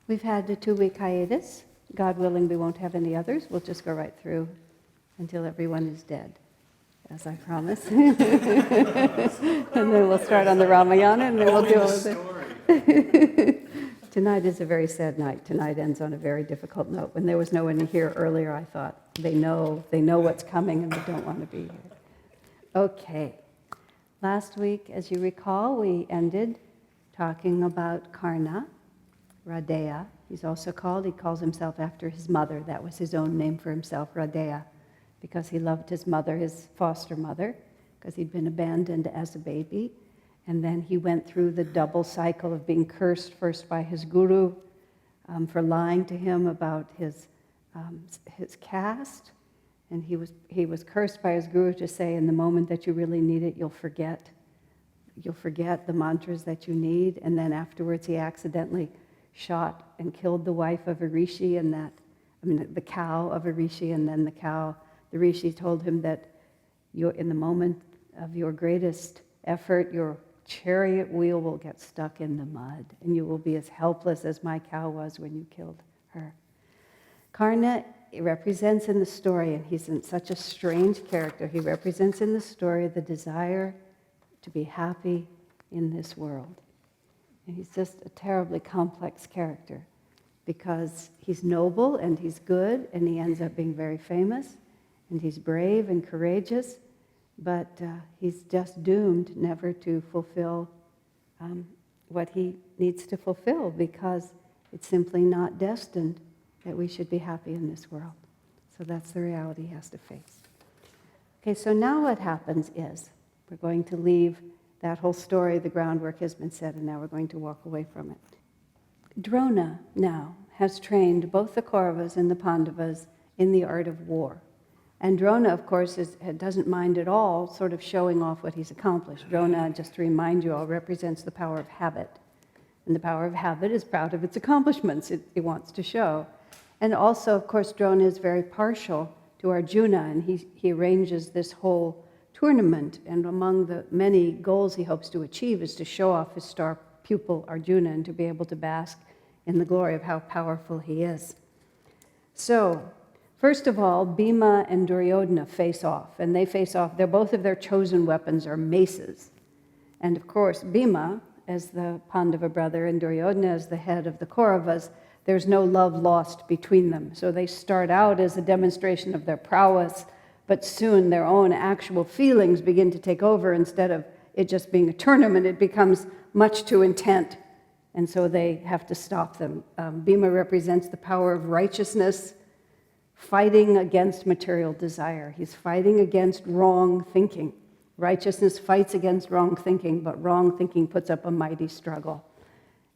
We've had a 2-week hiatus. God willing, we won't have any others. We'll just go right through until everyone is dead, as I promise. And then we'll start on the Ramayana, and then we'll deal with it. Tonight is a very sad night. Tonight ends on a very difficult note. When there was no one here earlier, I thought, they know what's coming and they don't want to be here. Okay. Last week, as you recall, we ended talking about Karna, Radeya. He calls himself after his mother. That was his own name for himself, Radeya, because he loved his mother, his foster mother, because he'd been abandoned as a baby. And then he went through the double cycle of being cursed first by his guru for lying to him about his caste. And he was cursed by his guru to say, in the moment that you really need it, you'll forget the mantras that you need. And then afterwards he accidentally shot and killed the wife of a rishi, the cow of a rishi, and then the rishi told him that in the moment of your greatest effort, your chariot wheel will get stuck in the mud, and you will be as helpless as my cow was when you killed her. Karna represents in the story, and he's such a strange character, he represents in the story the desire to be happy in this world. And he's just a terribly complex character because he's noble and he's good and he ends up being very famous and he's brave and courageous, but he's just doomed never to fulfill what he needs to fulfill because it's simply not destined that we should be happy in this world. So that's the reality he has to face. Okay, so now what happens is we're going to leave that whole story, the groundwork has been set, and now we're going to walk away from it. Drona now has trained both the Kauravas and the Pandavas in the art of war. And Drona, of course, doesn't mind at all sort of showing off what he's accomplished. Drona, just to remind you all, represents the power of habit. And the power of habit is proud of its accomplishments it wants to show. And also, of course, Drona is very partial to Arjuna, and he arranges this whole tournament. And among the many goals he hopes to achieve is to show off his star pupil, Arjuna, and to be able to bask in the glory of how powerful he is. So, first of all, Bhima and Duryodhana face off, and they face off. Both of their chosen weapons are maces. And of course, Bhima, as the Pandava brother, and Duryodhana as the head of the Kauravas, there's no love lost between them. So they start out as a demonstration of their prowess, but soon their own actual feelings begin to take over. Instead of it just being a tournament, it becomes much too intense. And so they have to stop them. Bhima represents the power of righteousness, fighting against material desire. He's fighting against wrong thinking. Righteousness fights against wrong thinking, but wrong thinking puts up a mighty struggle.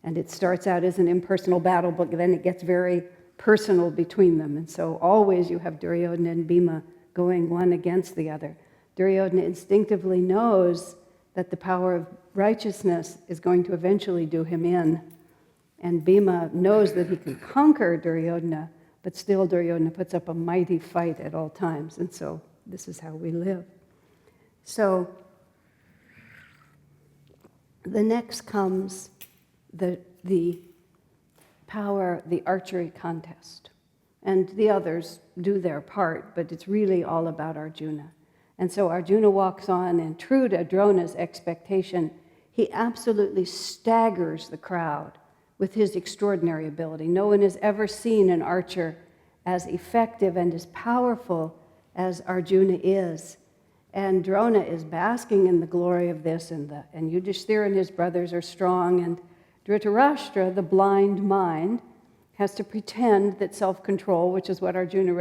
And it starts out as an impersonal battle, but then it gets very personal between them. And so always you have Duryodhana and Bhima going one against the other. Duryodhana instinctively knows that the power of righteousness is going to eventually do him in. And Bhima knows that he can conquer Duryodhana, but still Duryodhana puts up a mighty fight at all times. And so this is how we live. So the next comes the archery contest. And the others do their part, but it's really all about Arjuna. And so Arjuna walks on, and true to Drona's expectation, he absolutely staggers the crowd with his extraordinary ability. No one has ever seen an archer as effective and as powerful as Arjuna is. And Drona is basking in the glory of this, and Yudhishthira and his brothers are strong, and Dhritarashtra, the blind mind, has to pretend that self-control, which is what Arjuna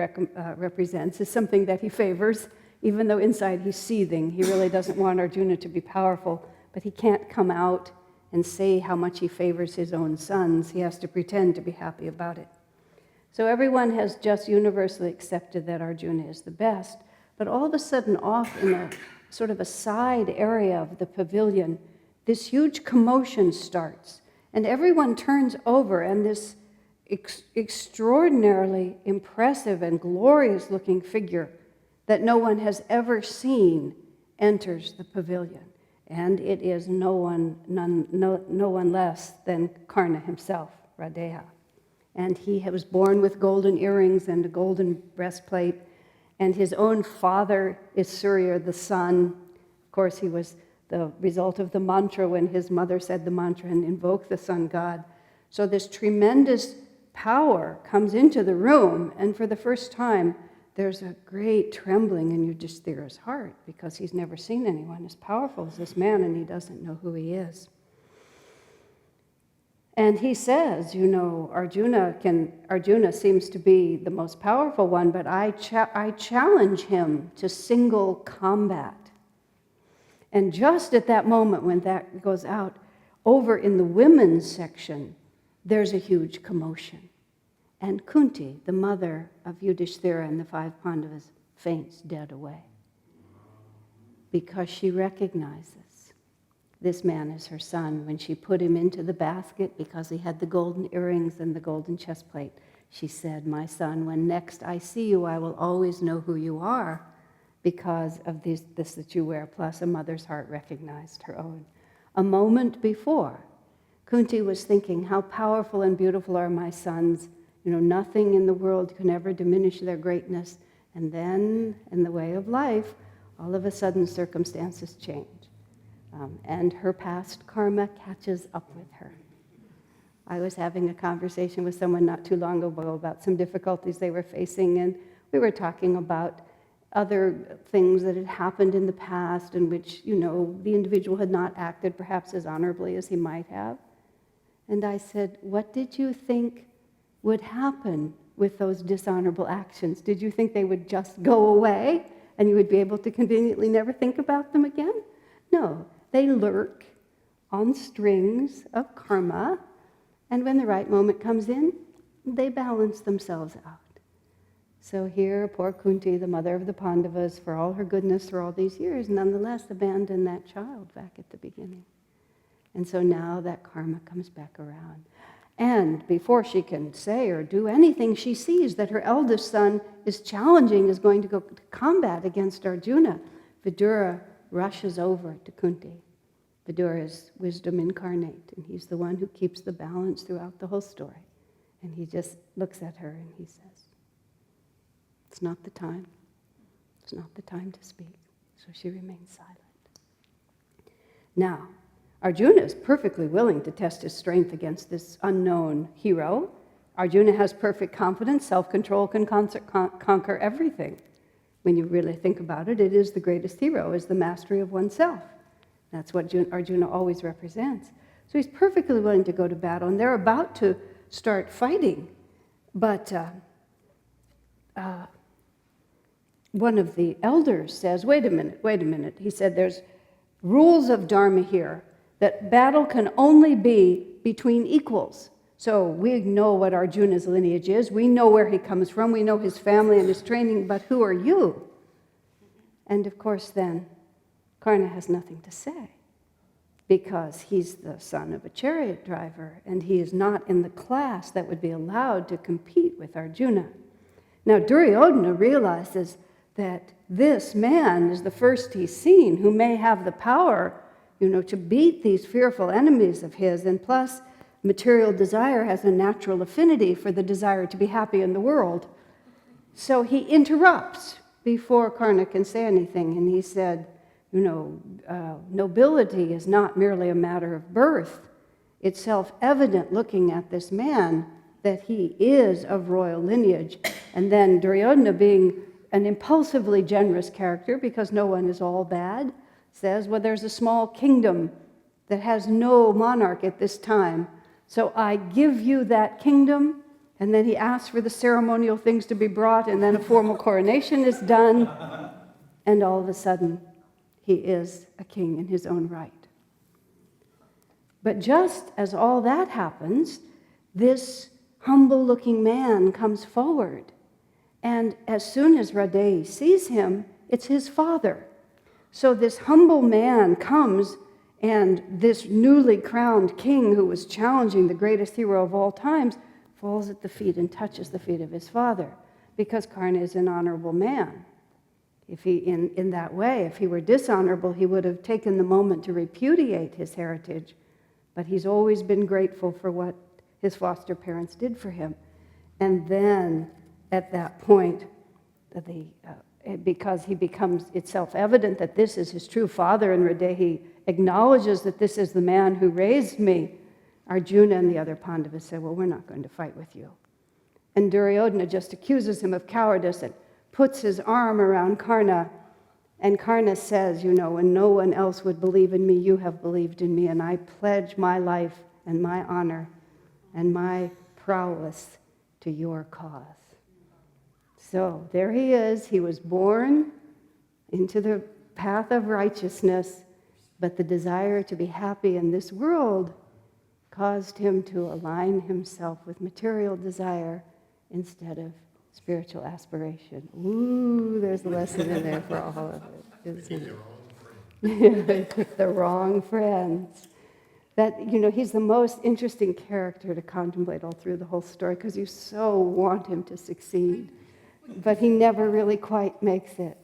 represents, is something that he favors, even though inside he's seething. He really doesn't want Arjuna to be powerful, but he can't come out and say how much he favors his own sons. He has to pretend to be happy about it. So everyone has just universally accepted that Arjuna is the best, but all of a sudden off in a sort of a side area of the pavilion, this huge commotion starts, and everyone turns over, and this extraordinarily impressive and glorious looking figure that no one has ever seen enters the pavilion. And it is no one less than Karna himself, Radeya. and he was born with golden earrings and a golden breastplate, and his own father is Surya, the sun. Of course, he was the result of the mantra when his mother said the mantra and invoked the sun god. So this tremendous power comes into the room, and for the first time, there's a great trembling in Yudhishthira's heart because he's never seen anyone as powerful as this man, and he doesn't know who he is. And he says, Arjuna seems to be the most powerful one, but I challenge him to single combat. And just at that moment when that goes out, over in the women's section, there's a huge commotion. And Kunti, the mother of Yudhishthira and the 5 Pandavas, faints dead away because she recognizes this man is her son. When she put him into the basket because he had the golden earrings and the golden chest plate, she said, "My son, when next I see you, I will always know who you are because of this that you wear." Plus, a mother's heart recognized her own. A moment before, Kunti was thinking, how powerful and beautiful are my sons. Nothing in the world can ever diminish their greatness. And then, in the way of life, all of a sudden circumstances change. And her past karma catches up with her. I was having a conversation with someone not too long ago about some difficulties they were facing, and we were talking about other things that had happened in the past in which, the individual had not acted perhaps as honorably as he might have. And I said, what did you think would happen with those dishonorable actions? Did you think they would just go away and you would be able to conveniently never think about them again? No, they lurk on strings of karma, and when the right moment comes in, they balance themselves out. So here, poor Kunti, the mother of the Pandavas, for all her goodness for all these years, nonetheless abandoned that child back at the beginning. And so now that karma comes back around. And before she can say or do anything, she sees that her eldest son is going to go to combat against Arjuna. Vidura rushes over to Kunti. Vidura is wisdom incarnate, and he's the one who keeps the balance throughout the whole story. And he just looks at her and he says, "It's not the time. It's not the time to speak." So she remains silent. Now, Arjuna is perfectly willing to test his strength against this unknown hero. Arjuna has perfect confidence. Self-control can conquer everything. When you really think about it, it is the greatest hero, is the mastery of oneself. That's what Arjuna always represents. So he's perfectly willing to go to battle, and they're about to start fighting. But one of the elders says, wait a minute. He said, there's rules of Dharma here, that battle can only be between equals. So we know what Arjuna's lineage is. We know where he comes from. We know his family and his training, but who are you? And of course then, Karna has nothing to say because he's the son of a chariot driver and he is not in the class that would be allowed to compete with Arjuna. Now Duryodhana realizes that this man is the first he's seen who may have the power, to beat these fearful enemies of his, and plus material desire has a natural affinity for the desire to be happy in the world. So he interrupts before Karna can say anything, and he said, nobility is not merely a matter of birth. It's self-evident looking at this man that he is of royal lineage. And then Duryodhana, being an impulsively generous character, because no one is all bad, says, well, there's a small kingdom that has no monarch at this time, so I give you that kingdom. And then he asks for the ceremonial things to be brought, and then a formal coronation is done, and all of a sudden, he is a king in his own right. But just as all that happens, this humble-looking man comes forward, and as soon as Radhe sees him, it's his father. So this humble man comes, and this newly crowned king who was challenging the greatest hero of all times falls at the feet and touches the feet of his father, because Karna is an honorable man. If he, in that way, if he were dishonorable, he would have taken the moment to repudiate his heritage, but he's always been grateful for what his foster parents did for him. And then at that point, because it's self-evident that this is his true father, and Hridayi acknowledges that this is the man who raised me, Arjuna and the other Pandavas say, well, we're not going to fight with you. And Duryodhana just accuses him of cowardice and puts his arm around Karna. And Karna says, when no one else would believe in me, you have believed in me, and I pledge my life and my honor and my prowess to your cause. So there he is. He was born into the path of righteousness, but the desire to be happy in this world caused him to align himself with material desire instead of spiritual aspiration. Ooh, there's a lesson in there for all of it, isn't it? They picked the wrong friends. That, he's the most interesting character to contemplate all through the whole story because you so want him to succeed, but he never really quite makes it.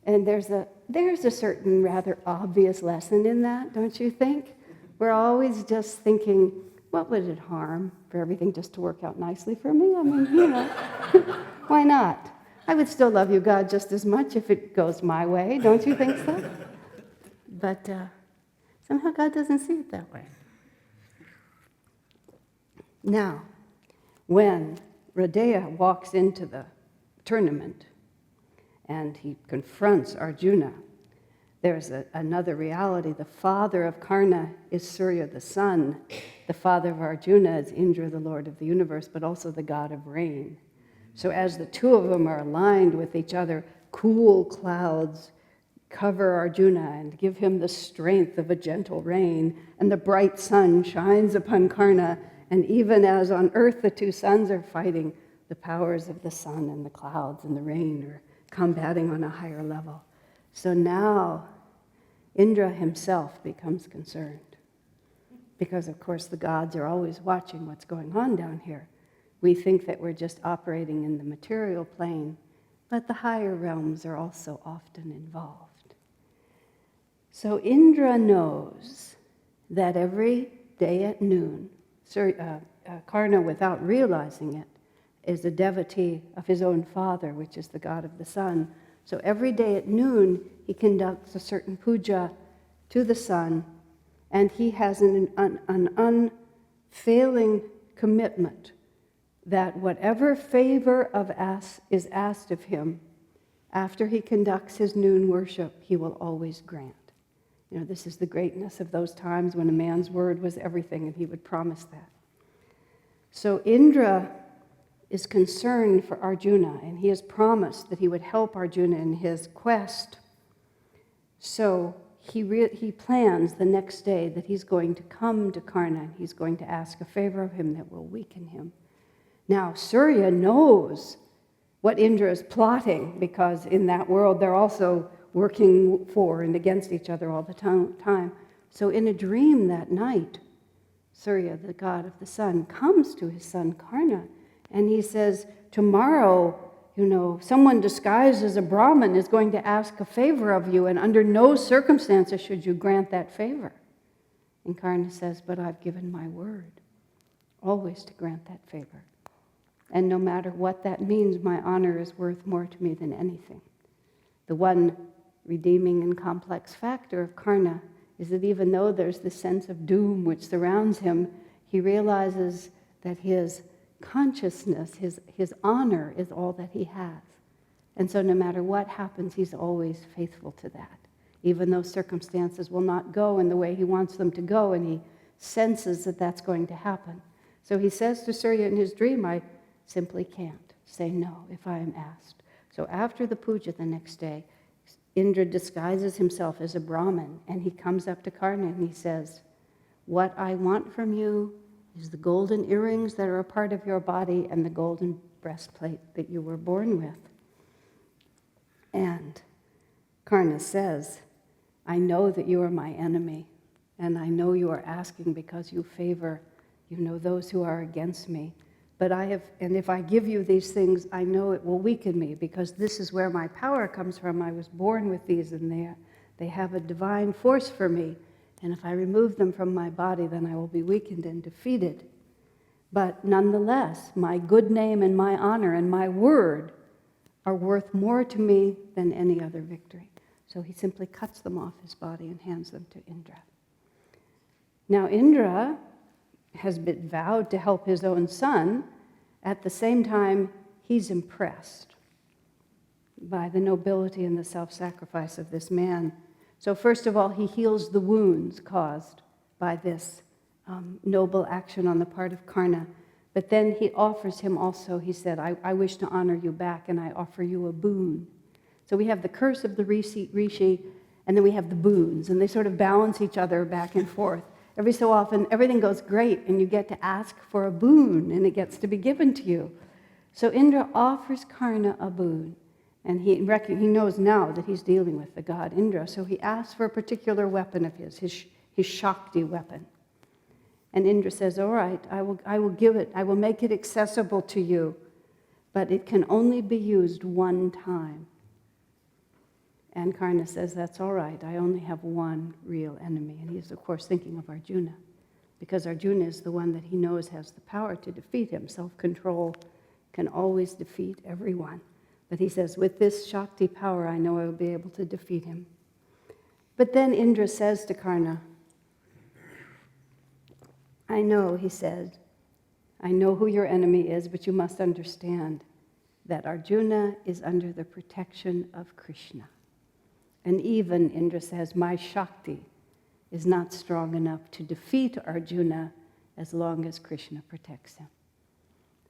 And there's a certain rather obvious lesson in that, don't you think? We're always just thinking, what would it harm for everything just to work out nicely for me? I mean, why not? I would still love you, God, just as much if it goes my way. Don't you think so? But somehow God doesn't see it that way. Now, when Hridayi walks into the tournament and he confronts Arjuna, there's another reality. The father of Karna is Surya, the sun. The father of Arjuna is Indra, the lord of the universe, but also the god of rain. So as the two of them are aligned with each other, cool clouds cover Arjuna and give him the strength of a gentle rain, and the bright sun shines upon Karna, and even as on earth the two suns are fighting, the powers of the sun and the clouds and the rain are combating on a higher level. So now Indra himself becomes concerned because, of course, the gods are always watching what's going on down here. We think that we're just operating in the material plane, but the higher realms are also often involved. So Indra knows that every day at noon, Karna, without realizing it, is a devotee of his own father, which is the god of the sun. So every day at noon, he conducts a certain puja to the sun, and he has an unfailing commitment that whatever favor is asked of him after he conducts his noon worship, he will always grant. This is the greatness of those times when a man's word was everything, and he would promise that. So Indra is concerned for Arjuna, and he has promised that he would help Arjuna in his quest. So he plans the next day that he's going to come to Karna, and he's going to ask a favor of him that will weaken him. Now, Surya knows what Indra is plotting, because in that world they're also working for and against each other all the time. So in a dream that night, Surya, the god of the sun, comes to his son Karna, and he says, tomorrow, someone disguised as a Brahmin is going to ask a favor of you, and under no circumstances should you grant that favor. And Karna says, but I've given my word, always to grant that favor. And no matter what that means, my honor is worth more to me than anything. The one redeeming and complex factor of Karna is that even though there's this sense of doom which surrounds him, he realizes that his consciousness, his honor is all that he has. And so no matter what happens, he's always faithful to that, even though circumstances will not go in the way he wants them to go, and he senses that that's going to happen. So he says to Surya in his dream, I simply can't say no if I am asked. So after the puja the next day, Indra disguises himself as a Brahmin, and he comes up to Karna and he says, what I want from you is the golden earrings that are a part of your body and the golden breastplate that you were born with. And Karna says, I know that you are my enemy, and I know you are asking because you favor, those who are against me. But and if I give you these things, I know it will weaken me, because this is where my power comes from. I was born with these, and they have a divine force for me. And if I remove them from my body, then I will be weakened and defeated. But nonetheless, my good name and my honor and my word are worth more to me than any other victory. So he simply cuts them off his body and hands them to Indra. Now Indra has been vowed to help his own son. At the same time, he's impressed by the nobility and the self-sacrifice of this man. So first of all, he heals the wounds caused by this noble action on the part of Karna. But then he offers him also, he said, I wish to honor you back and I offer you a boon. So we have the curse of the rishi, and then we have the boons, and they sort of balance each other back and forth. Every so often, everything goes great, and you get to ask for a boon, and it gets to be given to you. So Indra offers Karna a boon, and he knows now that he's dealing with the god Indra, so he asks for a particular weapon of his Shakti weapon. And Indra says, all right, I will give it, I will make it accessible to you, but it can only be used one time. And Karna says, that's all right, I only have one real enemy. And he's, of course, thinking of Arjuna, because Arjuna is the one that he knows has the power to defeat him. Self-control can always defeat everyone. But he says, with this Shakti power, I know I will be able to defeat him. But then Indra says to Karna, I know, he said, I know who your enemy is, but you must understand that Arjuna is under the protection of Krishna. And even, Indra says, my Shakti is not strong enough to defeat Arjuna as long as Krishna protects him.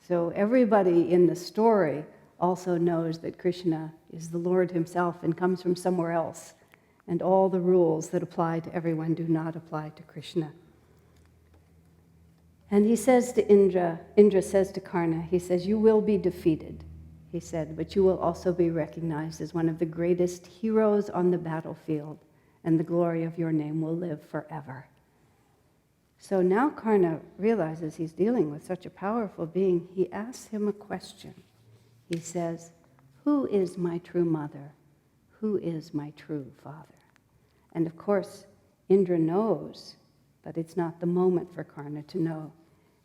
So everybody in the story also knows that Krishna is the Lord himself and comes from somewhere else. And all the rules that apply to everyone do not apply to Krishna. And he says to Indra says to Karna, he says, you will be defeated. He said, but you will also be recognized as one of the greatest heroes on the battlefield, and the glory of your name will live forever. So now Karna realizes he's dealing with such a powerful being. He asks him a question. He says, who is my true mother? Who is my true father? And of course, Indra knows, but it's not the moment for Karna to know.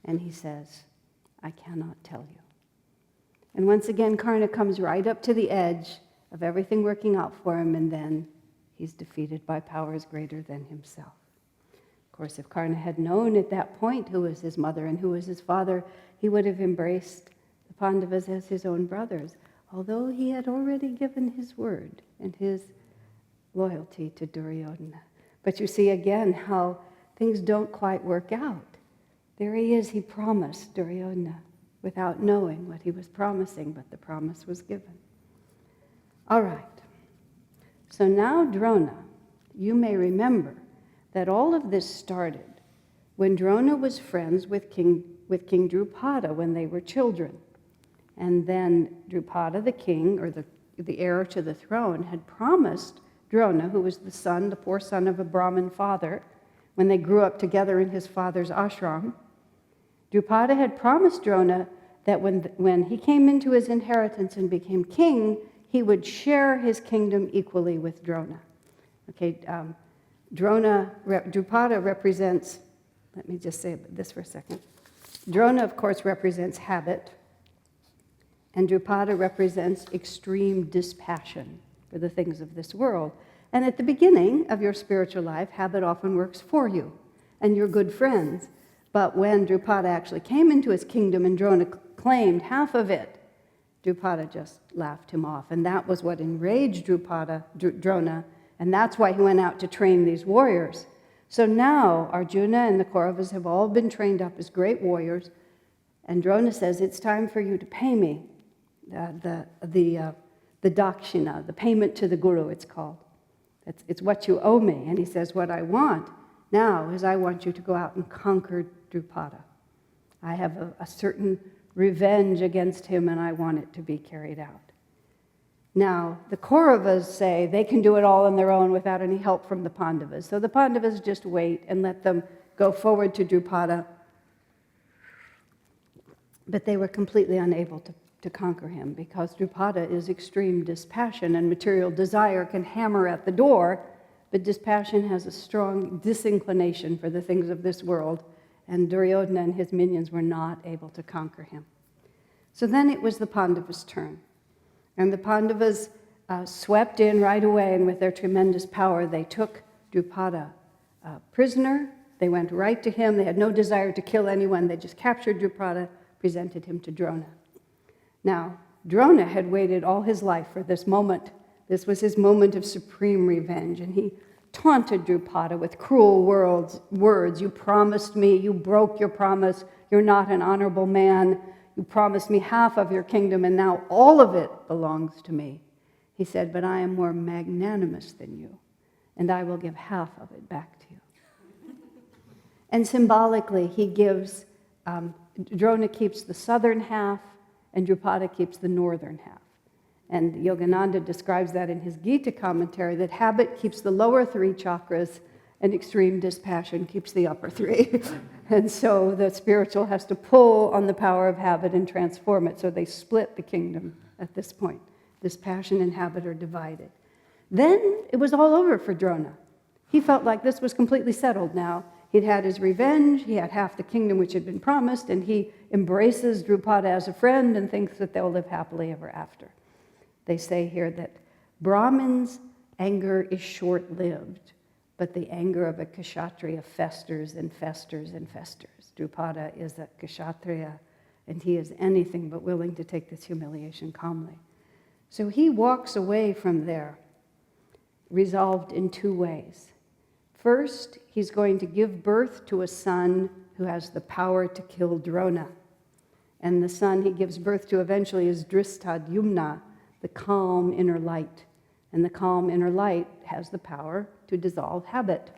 And he says, I cannot tell you. And once again, Karna comes right up to the edge of everything working out for him, and then he's defeated by powers greater than himself. Of course, if Karna had known at that point who was his mother and who was his father, he would have embraced the Pandavas as his own brothers, although he had already given his word and his loyalty to Duryodhana. But you see again how things don't quite work out. There he is, he promised Duryodhana, without knowing what he was promising, but the promise was given. All right. So now, Drona, you may remember that all of this started when Drona was friends with King Drupada when they were children. And then Drupada, the king, or the heir to the throne, had promised Drona, who was the poor son of a Brahmin father, when they grew up together in his father's ashram, Drupada had promised Drona that when he came into his inheritance and became king, he would share his kingdom equally with Drona. Okay, Drupada represents, let me just say this for a second. Drona, of course, represents habit, and Drupada represents extreme dispassion for the things of this world. And at the beginning of your spiritual life, habit often works for you, and you're good friends. But when Drupada actually came into his kingdom and Drona claimed half of it, Drupada just laughed him off. And that was what enraged Drona, and that's why he went out to train these warriors. So now Arjuna and the Kauravas have all been trained up as great warriors, and Drona says, it's time for you to pay me the dakshina, the payment to the guru, it's called. It's what you owe me. And he says, what I want now is I want you to go out and conquer Drupada. I have a certain revenge against him, and I want it to be carried out. Now, the Kauravas say they can do it all on their own without any help from the Pandavas. So the Pandavas just wait and let them go forward to Drupada. But they were completely unable to conquer him, because Drupada is extreme dispassion, and material desire can hammer at the door, but dispassion has a strong disinclination for the things of this world, and Duryodhana and his minions were not able to conquer him. So then it was the Pandavas' turn. And the Pandavas swept in right away, and with their tremendous power, they took Drupada prisoner. They went right to him. They had no desire to kill anyone. They just captured Drupada, presented him to Drona. Now, Drona had waited all his life for this moment. This was his moment of supreme revenge, and he taunted Drupada with cruel words. You promised me, you broke your promise, you're not an honorable man, you promised me half of your kingdom, and now all of it belongs to me. He said, but I am more magnanimous than you, and I will give half of it back to you. And symbolically, he gives, Drona keeps the southern half, and Drupada keeps the northern half. And Yogananda describes that in his Gita commentary, that habit keeps the lower 3 chakras, and extreme dispassion keeps the upper 3. And so the spiritual has to pull on the power of habit and transform it. So they split the kingdom at this point. Dispassion and habit are divided. Then it was all over for Drona. He felt like this was completely settled now. He'd had his revenge, he had half the kingdom which had been promised, and he embraces Drupada as a friend and thinks that they'll live happily ever after. They say here that Brahmin's anger is short-lived, but the anger of a kshatriya festers and festers and festers. Drupada is a kshatriya, and he is anything but willing to take this humiliation calmly. So he walks away from there, resolved in 2 ways. First, he's going to give birth to a son who has the power to kill Drona. And the son he gives birth to eventually is Drishtadyumna, the calm inner light. And the calm inner light has the power to dissolve habit.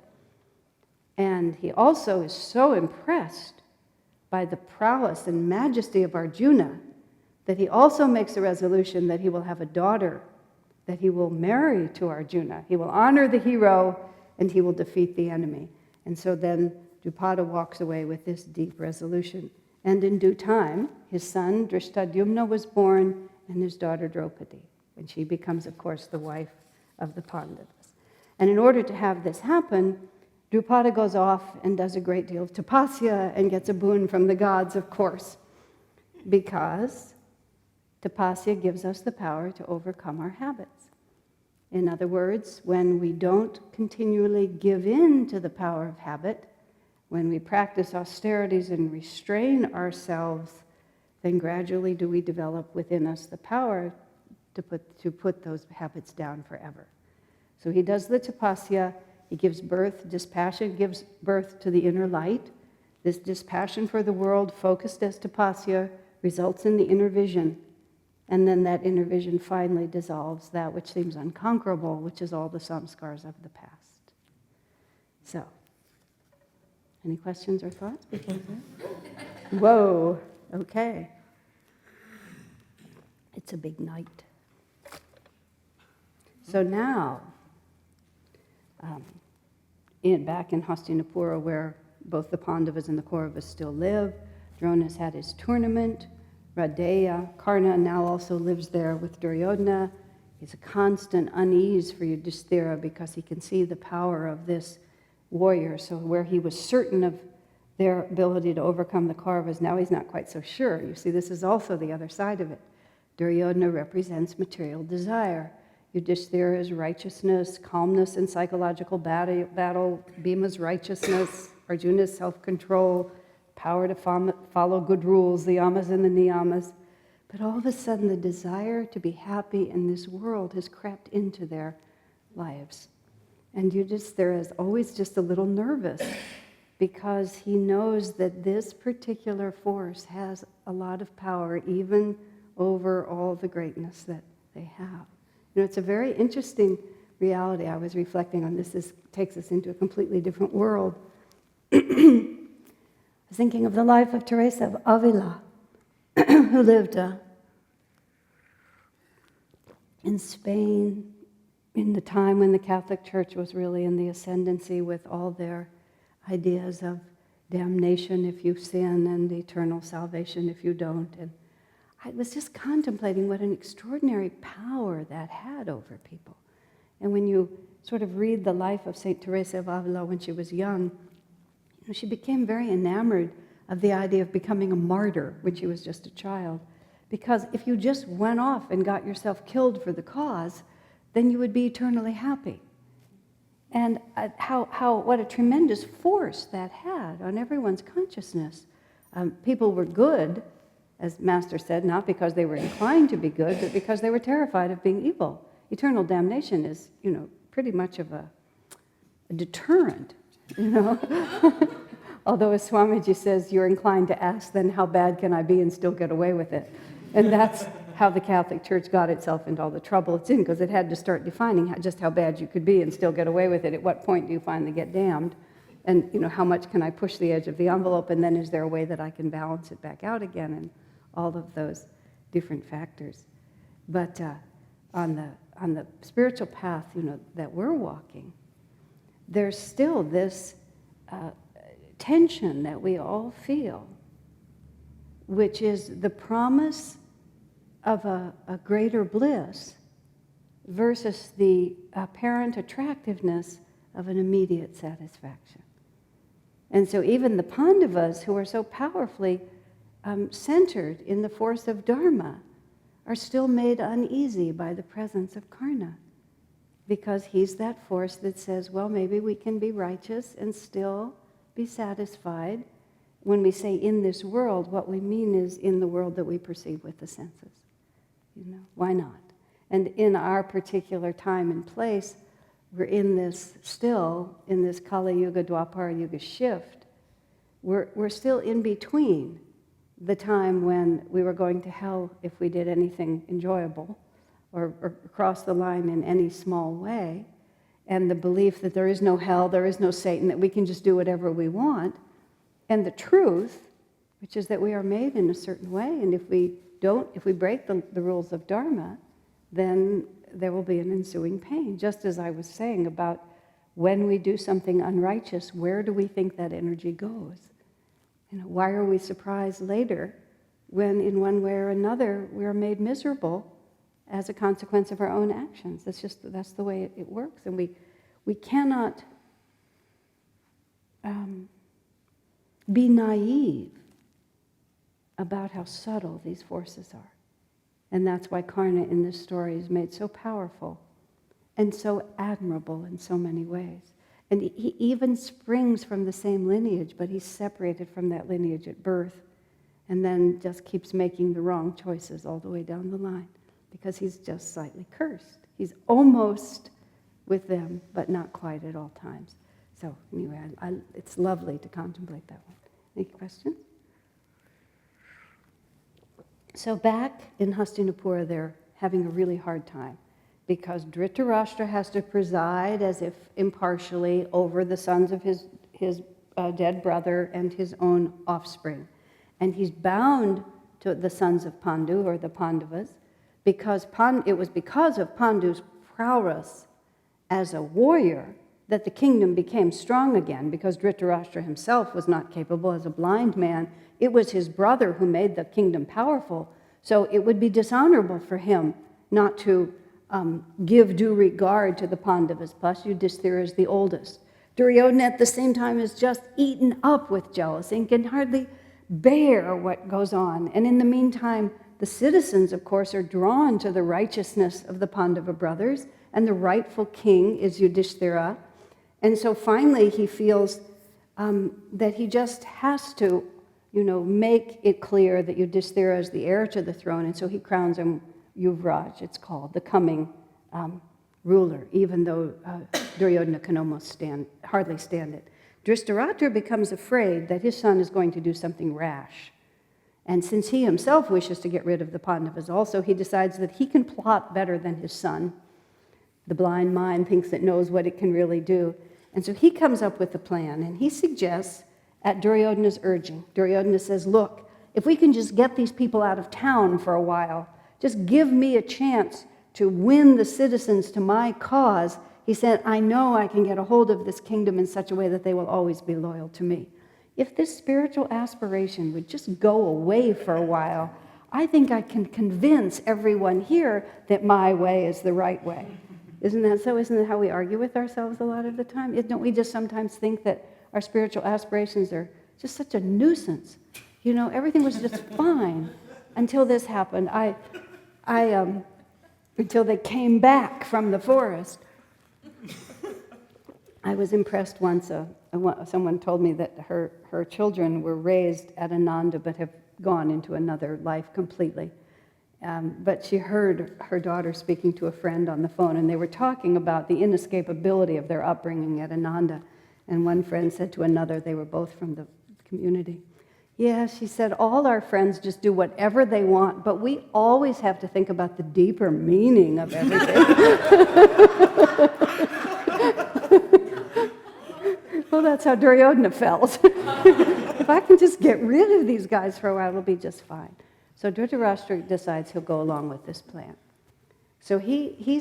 And he also is so impressed by the prowess and majesty of Arjuna that he also makes a resolution that he will have a daughter that he will marry to Arjuna. He will honor the hero and he will defeat the enemy. And so then Drupada walks away with this deep resolution. And in due time, his son Drishtadyumna was born, and his daughter Draupadi. And she becomes, of course, the wife of the Pandavas. And in order to have this happen, Drupada goes off and does a great deal of tapasya and gets a boon from the gods, of course, because tapasya gives us the power to overcome our habits. In other words, when we don't continually give in to the power of habit, when we practice austerities and restrain ourselves, then gradually do we develop within us the power to put those habits down forever. So he does the tapasya, he gives birth, dispassion gives birth to the inner light. This dispassion for the world, focused as tapasya, results in the inner vision. And then that inner vision finally dissolves that which seems unconquerable, which is all the samskars of the past. So, any questions or thoughts before that? Whoa, okay. It's a big night. So now, back in Hastinapura, where both the Pandavas and the Kauravas still live, Drona's had his tournament. Radeya, Karna now also lives there with Duryodhana. He's a constant unease for Yudhishthira because he can see the power of this warrior. So where he was certain of their ability to overcome the Kauravas, now he's not quite so sure. You see, this is also the other side of it. Duryodhana represents material desire. Yudhishthira is righteousness, calmness in psychological battle. Bhima's righteousness. Arjuna's self-control, power to follow good rules, the yamas and the niyamas. But all of a sudden, the desire to be happy in this world has crept into their lives. And Yudhishthira is always just a little nervous because he knows that this particular force has a lot of power, even over all the greatness that they have. You know, it's a very interesting reality. I was reflecting on this. This takes us into a completely different world. I was thinking of the life of Teresa of Avila, who lived in Spain in the time when the Catholic Church was really in the ascendancy with all their ideas of damnation if you sin and eternal salvation if you don't. And I was just contemplating what an extraordinary power that had over people. And when you sort of read the life of St. Teresa of Avila when she was young, she became very enamored of the idea of becoming a martyr when she was just a child. Because if you just went off and got yourself killed for the cause, then you would be eternally happy. And what a tremendous force that had on everyone's consciousness. People were good, as Master said, not because they were inclined to be good, but because they were terrified of being evil. Eternal damnation is, pretty much of a deterrent, Although, as Swamiji says, you're inclined to ask, then how bad can I be and still get away with it? And that's how the Catholic Church got itself into all the trouble it's in, because it had to start defining just how bad you could be and still get away with it. At what point do you finally get damned? And how much can I push the edge of the envelope, and then is there a way that I can balance it back out again, and all of those different factors. But on the spiritual path, that we're walking, there's still this tension that we all feel, which is the promise of a greater bliss versus the apparent attractiveness of an immediate satisfaction. And so even the Pandavas, who are so powerfully centered in the force of Dharma, are still made uneasy by the presence of Karna, because he's that force that says, well, maybe we can be righteous and still be satisfied. When we say in this world, what we mean is in the world that we perceive with the senses. Why not? And in our particular time and place, we're in this Kali Yuga, Dwapara Yuga shift. We're still in between the time when we were going to hell if we did anything enjoyable or cross the line in any small way, and the belief that there is no hell, there is no Satan, that we can just do whatever we want, and the truth, which is that we are made in a certain way, and if we break the rules of Dharma, then there will be an ensuing pain. Just as I was saying about when we do something unrighteous, where do we think that energy goes? Why are we surprised later when in one way or another we're made miserable as a consequence of our own actions? That's the way it works. And we cannot be naive about how subtle these forces are. And that's why Karna in this story is made so powerful and so admirable in so many ways. And he even springs from the same lineage, but he's separated from that lineage at birth, and then just keeps making the wrong choices all the way down the line, because he's just slightly cursed. He's almost with them, but not quite at all times. So anyway, it's lovely to contemplate that one. Any questions? So back in Hastinapura, they're having a really hard time, because Dhritarashtra has to preside as if impartially over the sons of his dead brother and his own offspring. And he's bound to the sons of Pandu, or the Pandavas, because it was because of Pandu's prowess as a warrior that the kingdom became strong again, because Dhritarashtra himself was not capable as a blind man. It was his brother who made the kingdom powerful. So it would be dishonorable for him not to give due regard to the Pandavas. Plus, Yudhishthira is the oldest. Duryodhana at the same time is just eaten up with jealousy and can hardly bear what goes on. And in the meantime, the citizens, of course, are drawn to the righteousness of the Pandava brothers, and the rightful king is Yudhishthira. And so finally he feels that he just has to, make it clear that Yudhishthira is the heir to the throne, and so he crowns him Yuvraj, it's called, the coming ruler, even though Duryodhana can hardly stand it. Dhritarashtra becomes afraid that his son is going to do something rash. And since he himself wishes to get rid of the Pandavas also, he decides that he can plot better than his son. The blind mind thinks it knows what it can really do. And so he comes up with a plan, and he suggests, at Duryodhana's urging, Duryodhana says, look, if we can just get these people out of town for a while, just give me a chance to win the citizens to my cause. He said, I know I can get a hold of this kingdom in such a way that they will always be loyal to me. If this spiritual aspiration would just go away for a while, I think I can convince everyone here that my way is the right way. Isn't that so? Isn't that how we argue with ourselves a lot of the time? Don't we just sometimes think that our spiritual aspirations are just such a nuisance. You know, everything was just fine until this happened. Until they came back from the forest. I was impressed once. Someone told me that her children were raised at Ananda but have gone into another life completely. But she heard her daughter speaking to a friend on the phone, and they were talking about the inescapability of their upbringing at Ananda. And one friend said to another, they were both from the community, yeah, she said, all our friends just do whatever they want, but we always have to think about the deeper meaning of everything. Well, that's how Duryodhana felt. If I can just get rid of these guys for a while, it'll be just fine. So Dhritarashtra decides he'll go along with this plan. So he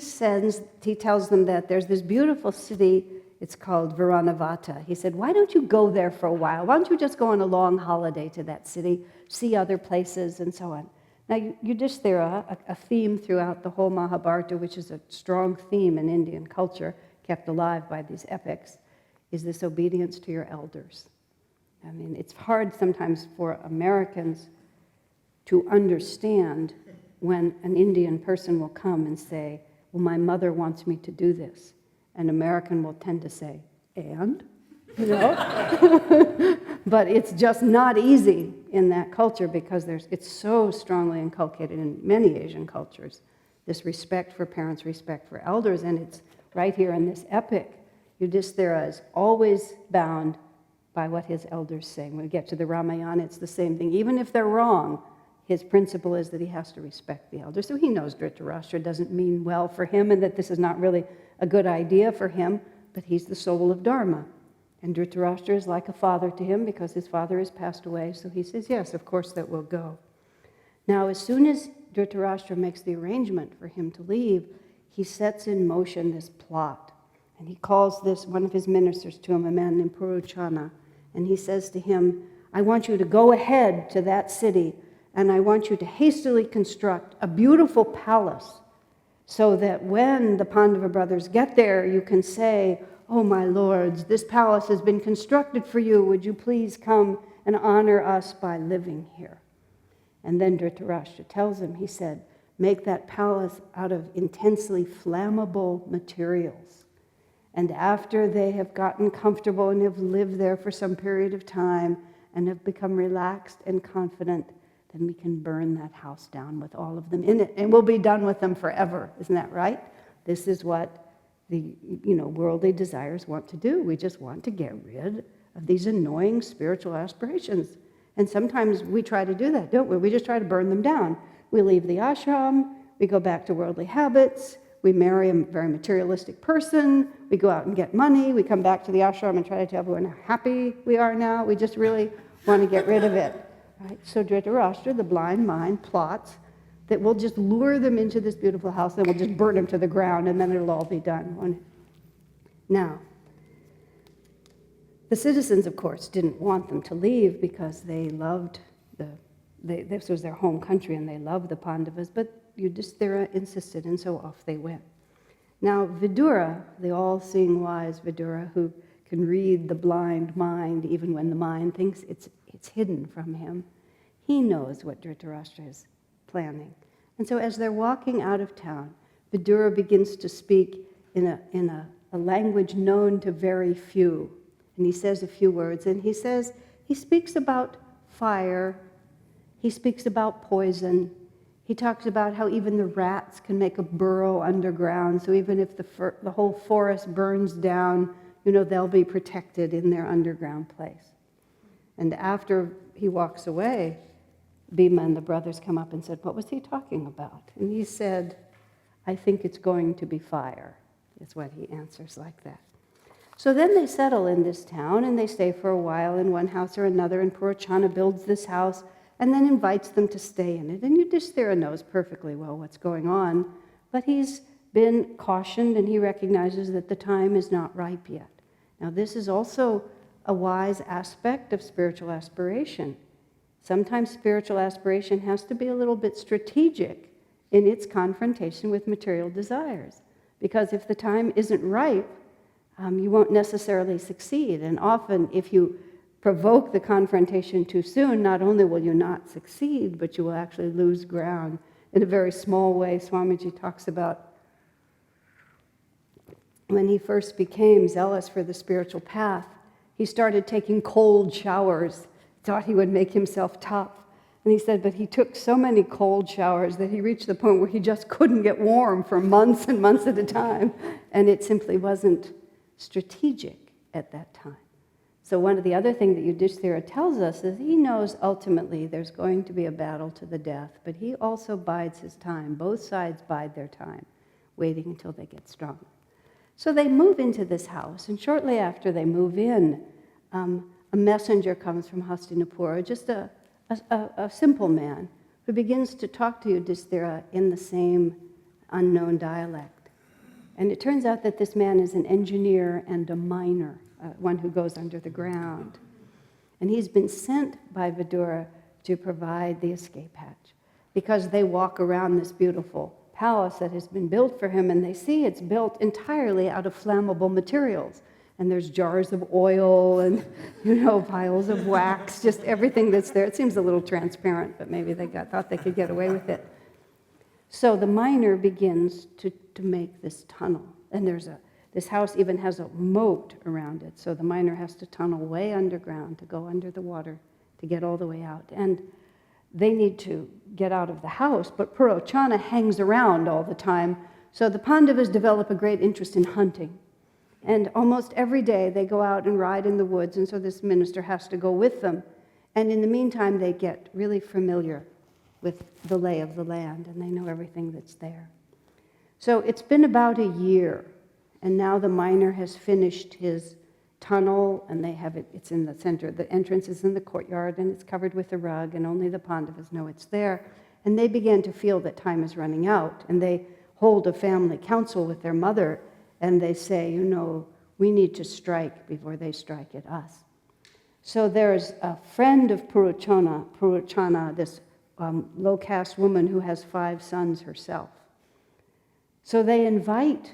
tells them that there's this beautiful city, it's called Varanavata. He said, why don't you go there for a while? Why don't you just go on a long holiday to that city, see other places, and so on. Now, Yudhishthira, a theme throughout the whole Mahabharata, which is a strong theme in Indian culture, kept alive by these epics, is this obedience to your elders. I mean, it's hard sometimes for Americans to understand when an Indian person will come and say, well, my mother wants me to do this. An American will tend to say, and? You know? But it's just not easy in that culture because it's so strongly inculcated in many Asian cultures, this respect for parents, respect for elders, and it's right here in this epic. Yudhishthira is always bound by what his elders say. When we get to the Ramayana, it's the same thing. Even if they're wrong, his principle is that he has to respect the elders. So he knows Dhritarashtra doesn't mean well for him and that this is not really a good idea for him, but he's the soul of Dharma. And Dhritarashtra is like a father to him because his father has passed away, so he says, yes, of course that will go. Now, as soon as Dhritarashtra makes the arrangement for him to leave, he sets in motion this plot. And he calls one of his ministers to him, a man named Purochana, and he says to him, I want you to go ahead to that city, and I want you to hastily construct a beautiful palace so that when the Pandava brothers get there, you can say, oh, my lords, this palace has been constructed for you. Would you please come and honor us by living here? And then Dhritarashtra tells him, he said, make that palace out of intensely flammable materials. And after they have gotten comfortable and have lived there for some period of time and have become relaxed and confident, then we can burn that house down with all of them in it, and we'll be done with them forever. Isn't that right? This is what the worldly desires want to do. We just want to get rid of these annoying spiritual aspirations. And sometimes we try to do that, don't we? We just try to burn them down. We leave the ashram, we go back to worldly habits, we marry a very materialistic person, we go out and get money, we come back to the ashram and try to tell everyone how happy we are now. We just really want to get rid of it. Right? So Dhritarashtra, the blind mind, plots that we'll just lure them into this beautiful house, and we'll just burn them to the ground, and then it'll all be done. Now, the citizens, of course, didn't want them to leave because they loved this was their home country, and they loved the Pandavas, but Yudhishthira insisted, and so off they went. Now, Vidura, the all-seeing wise Vidura, who can read the blind mind even when the mind thinks it's hidden from him, he knows what Dhritarashtra is planning. And so as they're walking out of town, Vidura begins to speak in a language known to very few. And he says a few words, and he speaks about fire, he speaks about poison, he talks about how even the rats can make a burrow underground, so even if the whole forest burns down, they'll be protected in their underground place. And after he walks away, Bhima and the brothers come up and said, what was he talking about? And he said, I think it's going to be fire, is what he answers like that. So then they settle in this town, and they stay for a while in one house or another, and Purochana builds this house and then invites them to stay in it. And Yudhishthira knows perfectly well what's going on, but he's been cautioned, and he recognizes that the time is not ripe yet. Now, this is also a wise aspect of spiritual aspiration. Sometimes spiritual aspiration has to be a little bit strategic in its confrontation with material desires. Because if the time isn't ripe, you won't necessarily succeed. And often, if you provoke the confrontation too soon, not only will you not succeed, but you will actually lose ground. In a very small way, Swamiji talks about when he first became zealous for the spiritual path, he started taking cold showers, thought he would make himself tough. And he said, but he took so many cold showers that he reached the point where he just couldn't get warm for months and months at a time. And it simply wasn't strategic at that time. So one of the other things that Yudhishthira tells us is he knows ultimately there's going to be a battle to the death, but he also bides his time. Both sides bide their time, waiting until they get stronger. So they move into this house, and shortly after they move in, a messenger comes from Hastinapura, just a simple man, who begins to talk to Yudhishthira in the same unknown dialect. And it turns out that this man is an engineer and a miner, one who goes under the ground. And he's been sent by Vidura to provide the escape hatch, because they walk around this beautiful palace that has been built for him, and they see it's built entirely out of flammable materials. And there's jars of oil and, piles of wax, just everything that's there. It seems a little transparent, but maybe they thought they could get away with it. So the miner begins to make this tunnel. And this house even has a moat around it. So the miner has to tunnel way underground to go under the water to get all the way out. And they need to get out of the house, but Purochana hangs around all the time. So the Pandavas develop a great interest in hunting. And almost every day they go out and ride in the woods, and so this minister has to go with them. And in the meantime, they get really familiar with the lay of the land, and they know everything that's there. So it's been about a year, and now the miner has finished his tunnel, and they have it's in the center. The entrance is in the courtyard, and it's covered with a rug, and only the Pandavas know it's there. And they begin to feel that time is running out, and they hold a family council with their mother, and they say, we need to strike before they strike at us. So there's a friend of Purochana, this low-caste woman who has 5 sons herself. So they invite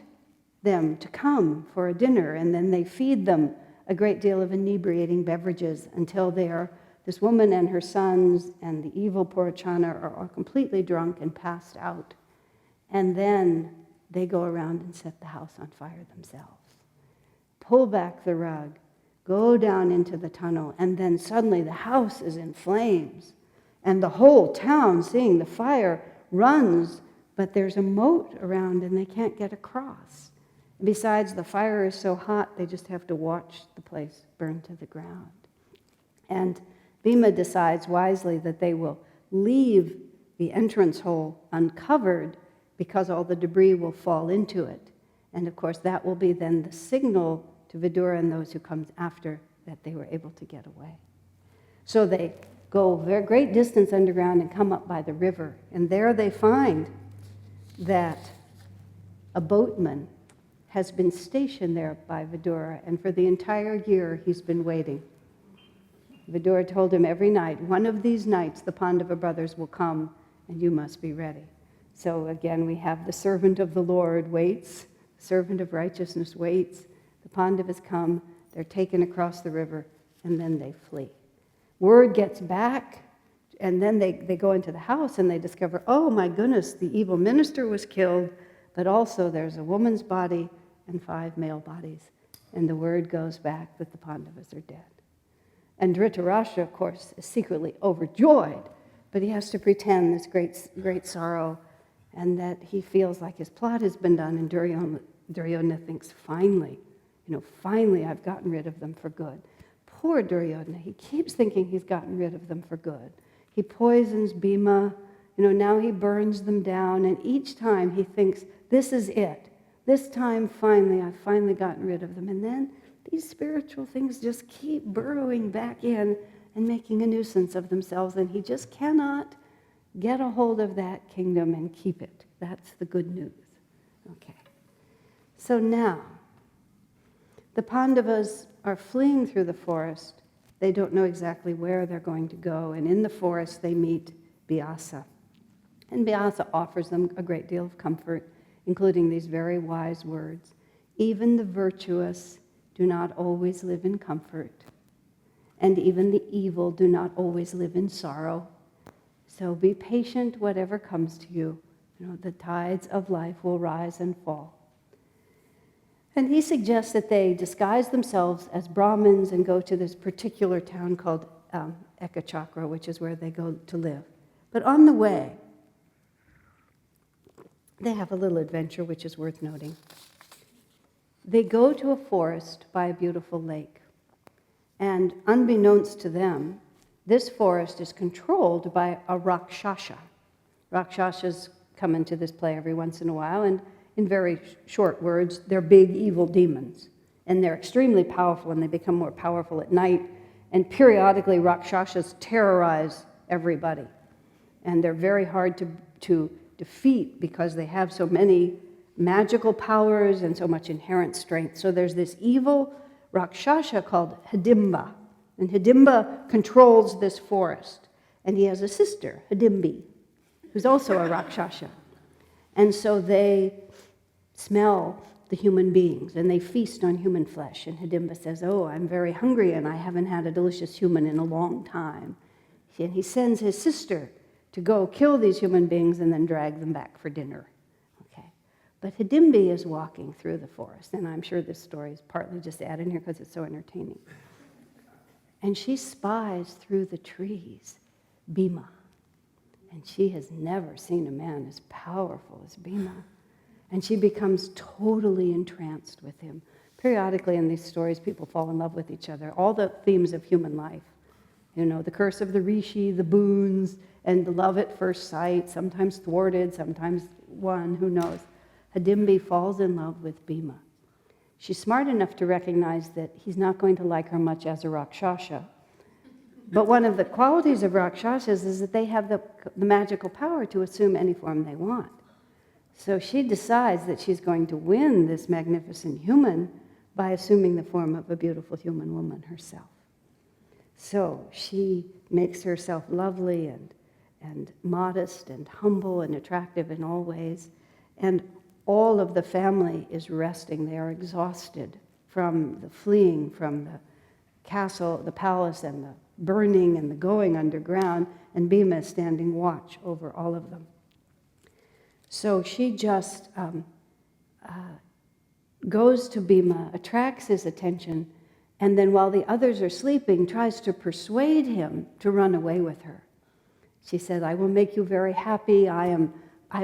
them to come for a dinner, and then they feed them a great deal of inebriating beverages until this woman and her sons and the evil Purochana are completely drunk and passed out. And then they go around and set the house on fire themselves, pull back the rug, go down into the tunnel, and then suddenly the house is in flames. And the whole town, seeing the fire, runs, but there's a moat around and they can't get across. Besides, the fire is so hot, they just have to watch the place burn to the ground. And Bhima decides wisely that they will leave the entrance hole uncovered because all the debris will fall into it. And of course, that will be then the signal to Vidura and those who come after that they were able to get away. So they go a very great distance underground and come up by the river. And there they find that a boatman has been stationed there by Vidura, and for the entire year he's been waiting. Vidura told him every night, one of these nights the Pandava brothers will come and you must be ready. So again, we have the servant of the Lord waits, the servant of righteousness waits, the Pandavas come, they're taken across the river, and then they flee. Word gets back, and then they go into the house and they discover, oh my goodness, the evil minister was killed, but also there's a woman's body and 5 male bodies. And the word goes back that the Pandavas are dead. And Dhritarashtra, of course, is secretly overjoyed, but he has to pretend this great sorrow, and that he feels like his plot has been done, and Duryodhana thinks, finally I've gotten rid of them for good. Poor Duryodhana, he keeps thinking he's gotten rid of them for good. He poisons Bhima, now he burns them down, and each time he thinks, this is it. This time, I've finally gotten rid of them. And then these spiritual things just keep burrowing back in and making a nuisance of themselves, and he just cannot get a hold of that kingdom and keep it. That's the good news. Okay. So now, the Pandavas are fleeing through the forest. They don't know exactly where they're going to go, and in the forest they meet Vyasa. And Vyasa offers them a great deal of comfort, including these very wise words. Even the virtuous do not always live in comfort, and even the evil do not always live in sorrow. So be patient, whatever comes to you. The tides of life will rise and fall. And he suggests that they disguise themselves as Brahmins and go to this particular town called Ekachakra, which is where they go to live. But on the way, they have a little adventure which is worth noting. They go to a forest by a beautiful lake. And unbeknownst to them, this forest is controlled by a Rakshasa. Rakshasas come into this play every once in a while, and in very short words, they're big evil demons. And they're extremely powerful, and they become more powerful at night. And periodically, Rakshasas terrorize everybody. And they're very hard to defeat because they have so many magical powers and so much inherent strength. So there's this evil Rakshasa called Hidimba. And Hidimba controls this forest. And he has a sister, Hidimbi, who's also a Rakshasa. And so they smell the human beings, and they feast on human flesh. And Hidimba says, "Oh, I'm very hungry, and I haven't had a delicious human in a long time." And he sends his sister to go kill these human beings and then drag them back for dinner. Okay. But Hidimbi is walking through the forest, and I'm sure this story is partly just added in here because it's so entertaining. And she spies through the trees Bhima. And she has never seen a man as powerful as Bhima. And she becomes totally entranced with him. Periodically in these stories, people fall in love with each other. All the themes of human life. The curse of the rishi, the boons, and the love at first sight, sometimes thwarted, sometimes won, who knows. Hidimbi falls in love with Bhima. She's smart enough to recognize that he's not going to like her much as a Rakshasa. But one of the qualities of Rakshasas is that they have the magical power to assume any form they want. So she decides that she's going to win this magnificent human by assuming the form of a beautiful human woman herself. So she makes herself lovely and modest and humble and attractive in all ways. And all of the family is resting. They are exhausted from the fleeing from the castle, the palace, and the burning and the going underground. And Bhima is standing watch over all of them. So she just goes to Bhima, attracts his attention, and then while the others are sleeping, tries to persuade him to run away with her. She said, "I will make you very happy. I am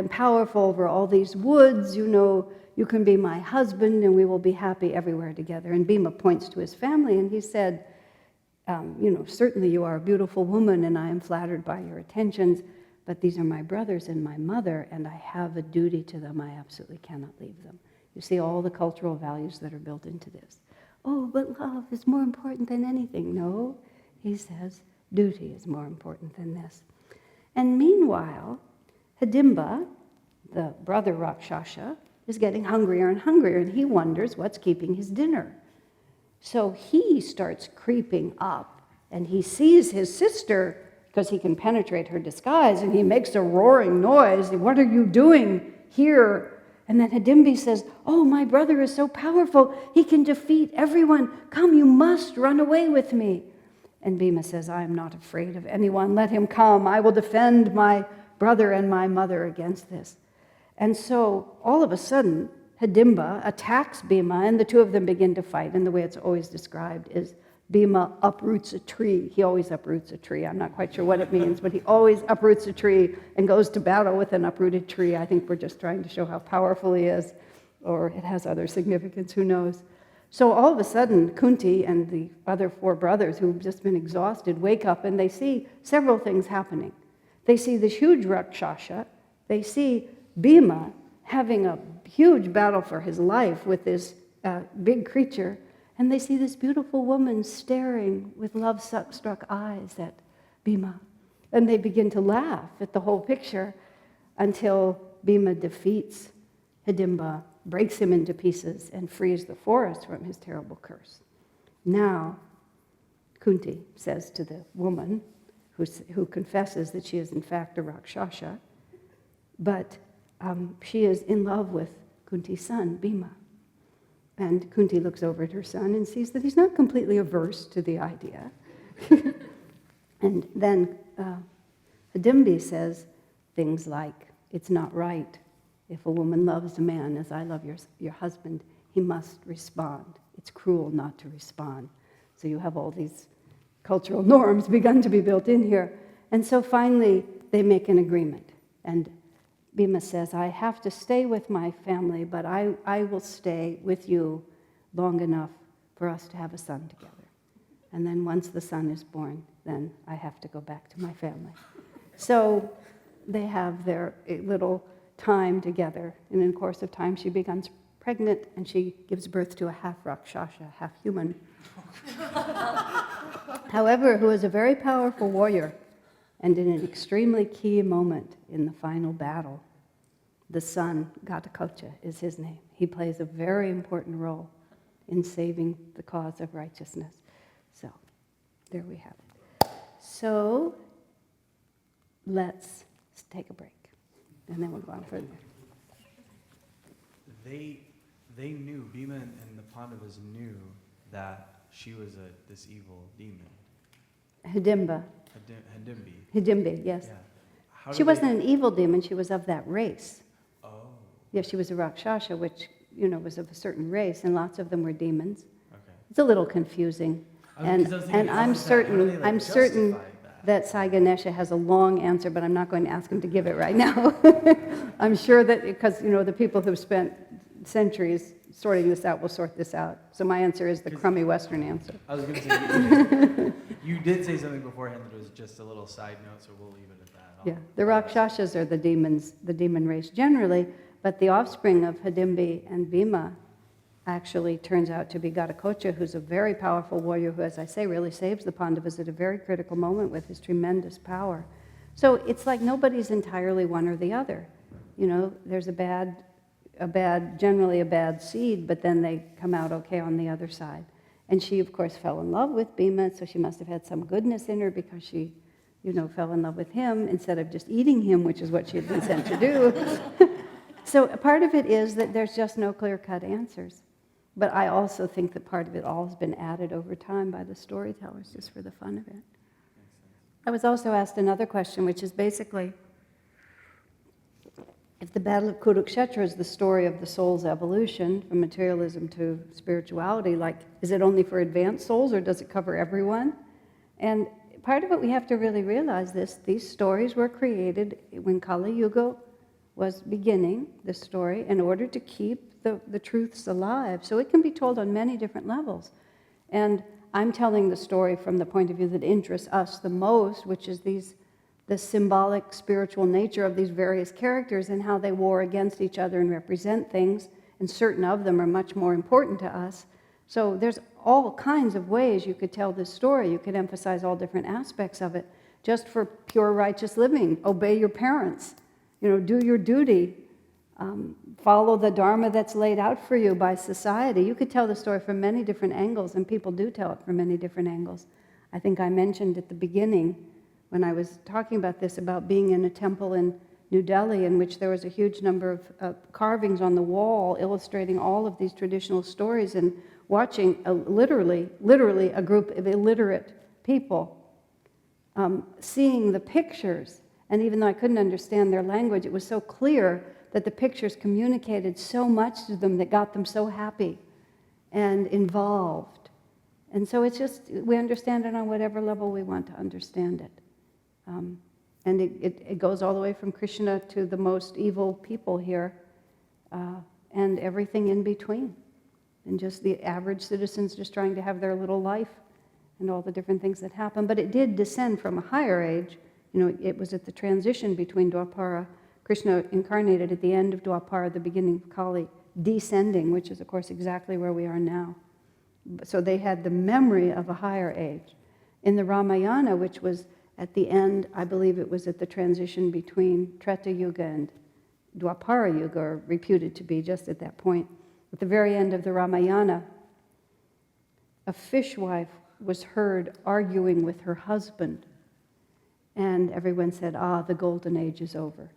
powerful over all these woods. You can be my husband, and we will be happy everywhere together." And Bhima points to his family, and he said, "Certainly you are a beautiful woman, and I am flattered by your attentions, but these are my brothers and my mother, and I have a duty to them. I absolutely cannot leave them." You see all the cultural values that are built into this. "Oh, but love is more important than anything." No, he says, duty is more important than this. And meanwhile, Hidimba, the brother Rakshasa, is getting hungrier and hungrier, and he wonders what's keeping his dinner. So he starts creeping up, and he sees his sister, because he can penetrate her disguise, and he makes a roaring noise. "What are you doing here?" And then Hidimbi says, "Oh, my brother is so powerful, he can defeat everyone. Come, you must run away with me." And Bhima says, "I am not afraid of anyone. Let him come. I will defend my brother and my mother against this." And so all of a sudden, Hidimba attacks Bhima, and the two of them begin to fight. And the way it's always described is Bhima uproots a tree. He always uproots a tree. I'm not quite sure what it means, but he always uproots a tree and goes to battle with an uprooted tree. I think we're just trying to show how powerful he is, or it has other significance, who knows. So all of a sudden, Kunti and the other four brothers who've just been exhausted wake up, and they see several things happening. They see this huge Rakshasa. They see Bhima having a huge battle for his life with this big creature. And they see this beautiful woman staring with love-struck eyes at Bhima. And they begin to laugh at the whole picture until Bhima defeats Hidimba, breaks him into pieces, and frees the forest from his terrible curse. Now, Kunti says to the woman, who confesses that she is in fact a Rakshasa, but she is in love with Kunti's son, Bhima. And Kunti looks over at her son and sees that he's not completely averse to the idea. And then Hidimbi says things like, it's not right. If a woman loves a man as I love your husband, he must respond. It's cruel not to respond. So you have all these cultural norms begun to be built in here. And so finally, they make an agreement. And Bhima says, I have to stay with my family, but I will stay with you long enough for us to have a son together. And then once the son is born, then I have to go back to my family. So they have their little time together. And in the course of time, she becomes pregnant, and she gives birth to a half-rakshasa, half-human. However, who is a very powerful warrior. And in an extremely key moment in the final battle, the son, Gatakocha is his name. He plays a very important role in saving the cause of righteousness. So, there we have it. So, let's take a break, and then we'll go on further. They knew, Bhima and the Pandavas knew that she was this evil demon. Hidimbi. Hidimbi, yes. Yeah. She wasn't an evil demon, she was of that race. Oh. Yeah, she was a Rakshasa, which, was of a certain race, and lots of them were demons. Okay. It's a little confusing. And I'm certain that Sai Ganesha has a long answer, but I'm not going to ask him to give it right now. I'm sure that, because, the people who've spent centuries sorting this out will sort this out. So my answer is the crummy Western answer. I was going to say, you did say something beforehand that was just a little side note, so we'll leave it at that. Yeah, the Rakshasas are the demons, the demon race generally, but the offspring of Hidimbi and Bhima actually turns out to be Gatakocha, who's a very powerful warrior who, as I say, really saves the Pandavas at a very critical moment with his tremendous power. So it's like nobody's entirely one or the other. There's generally a bad seed, but then they come out okay on the other side. And she, of course, fell in love with Bhima, so she must have had some goodness in her because she, fell in love with him instead of just eating him, which is what she had been sent to do. So part of it is that there's just no clear-cut answers. But I also think that part of it all has been added over time by the storytellers, just for the fun of it. I was also asked another question, which is basically, if the Battle of Kurukshetra is the story of the soul's evolution from materialism to spirituality, is it only for advanced souls, or does it cover everyone? And part of it, we have to really realize these stories were created when Kali Yuga was beginning, this story, in order to keep the truths alive. So it can be told on many different levels. And I'm telling the story from the point of view that interests us the most, which is the symbolic spiritual nature of these various characters and how they war against each other and represent things, and certain of them are much more important to us. So there's all kinds of ways you could tell this story. You could emphasize all different aspects of it. Just for pure righteous living, obey your parents, do your duty, follow the dharma that's laid out for you by society. You could tell the story from many different angles, and people do tell it from many different angles. I think I mentioned at the beginning, when I was talking about this, about being in a temple in New Delhi in which there was a huge number of carvings on the wall illustrating all of these traditional stories, and watching literally a group of illiterate people seeing the pictures. And even though I couldn't understand their language, it was so clear that the pictures communicated so much to them that got them so happy and involved. And so it's just, we understand it on whatever level we want to understand it. And it goes all the way from Krishna to the most evil people here, and everything in between. And just the average citizens just trying to have their little life and all the different things that happen. But it did descend from a higher age. It was at the transition between Dwapara. Krishna incarnated at the end of Dwapara, the beginning of Kali, descending, which is, of course, exactly where we are now. So they had the memory of a higher age. In the Ramayana, which was at the end, I believe it was at the transition between Treta Yuga and Dwapara Yuga, or reputed to be just at that point. At the very end of the Ramayana, a fishwife was heard arguing with her husband, and everyone said, the golden age is over.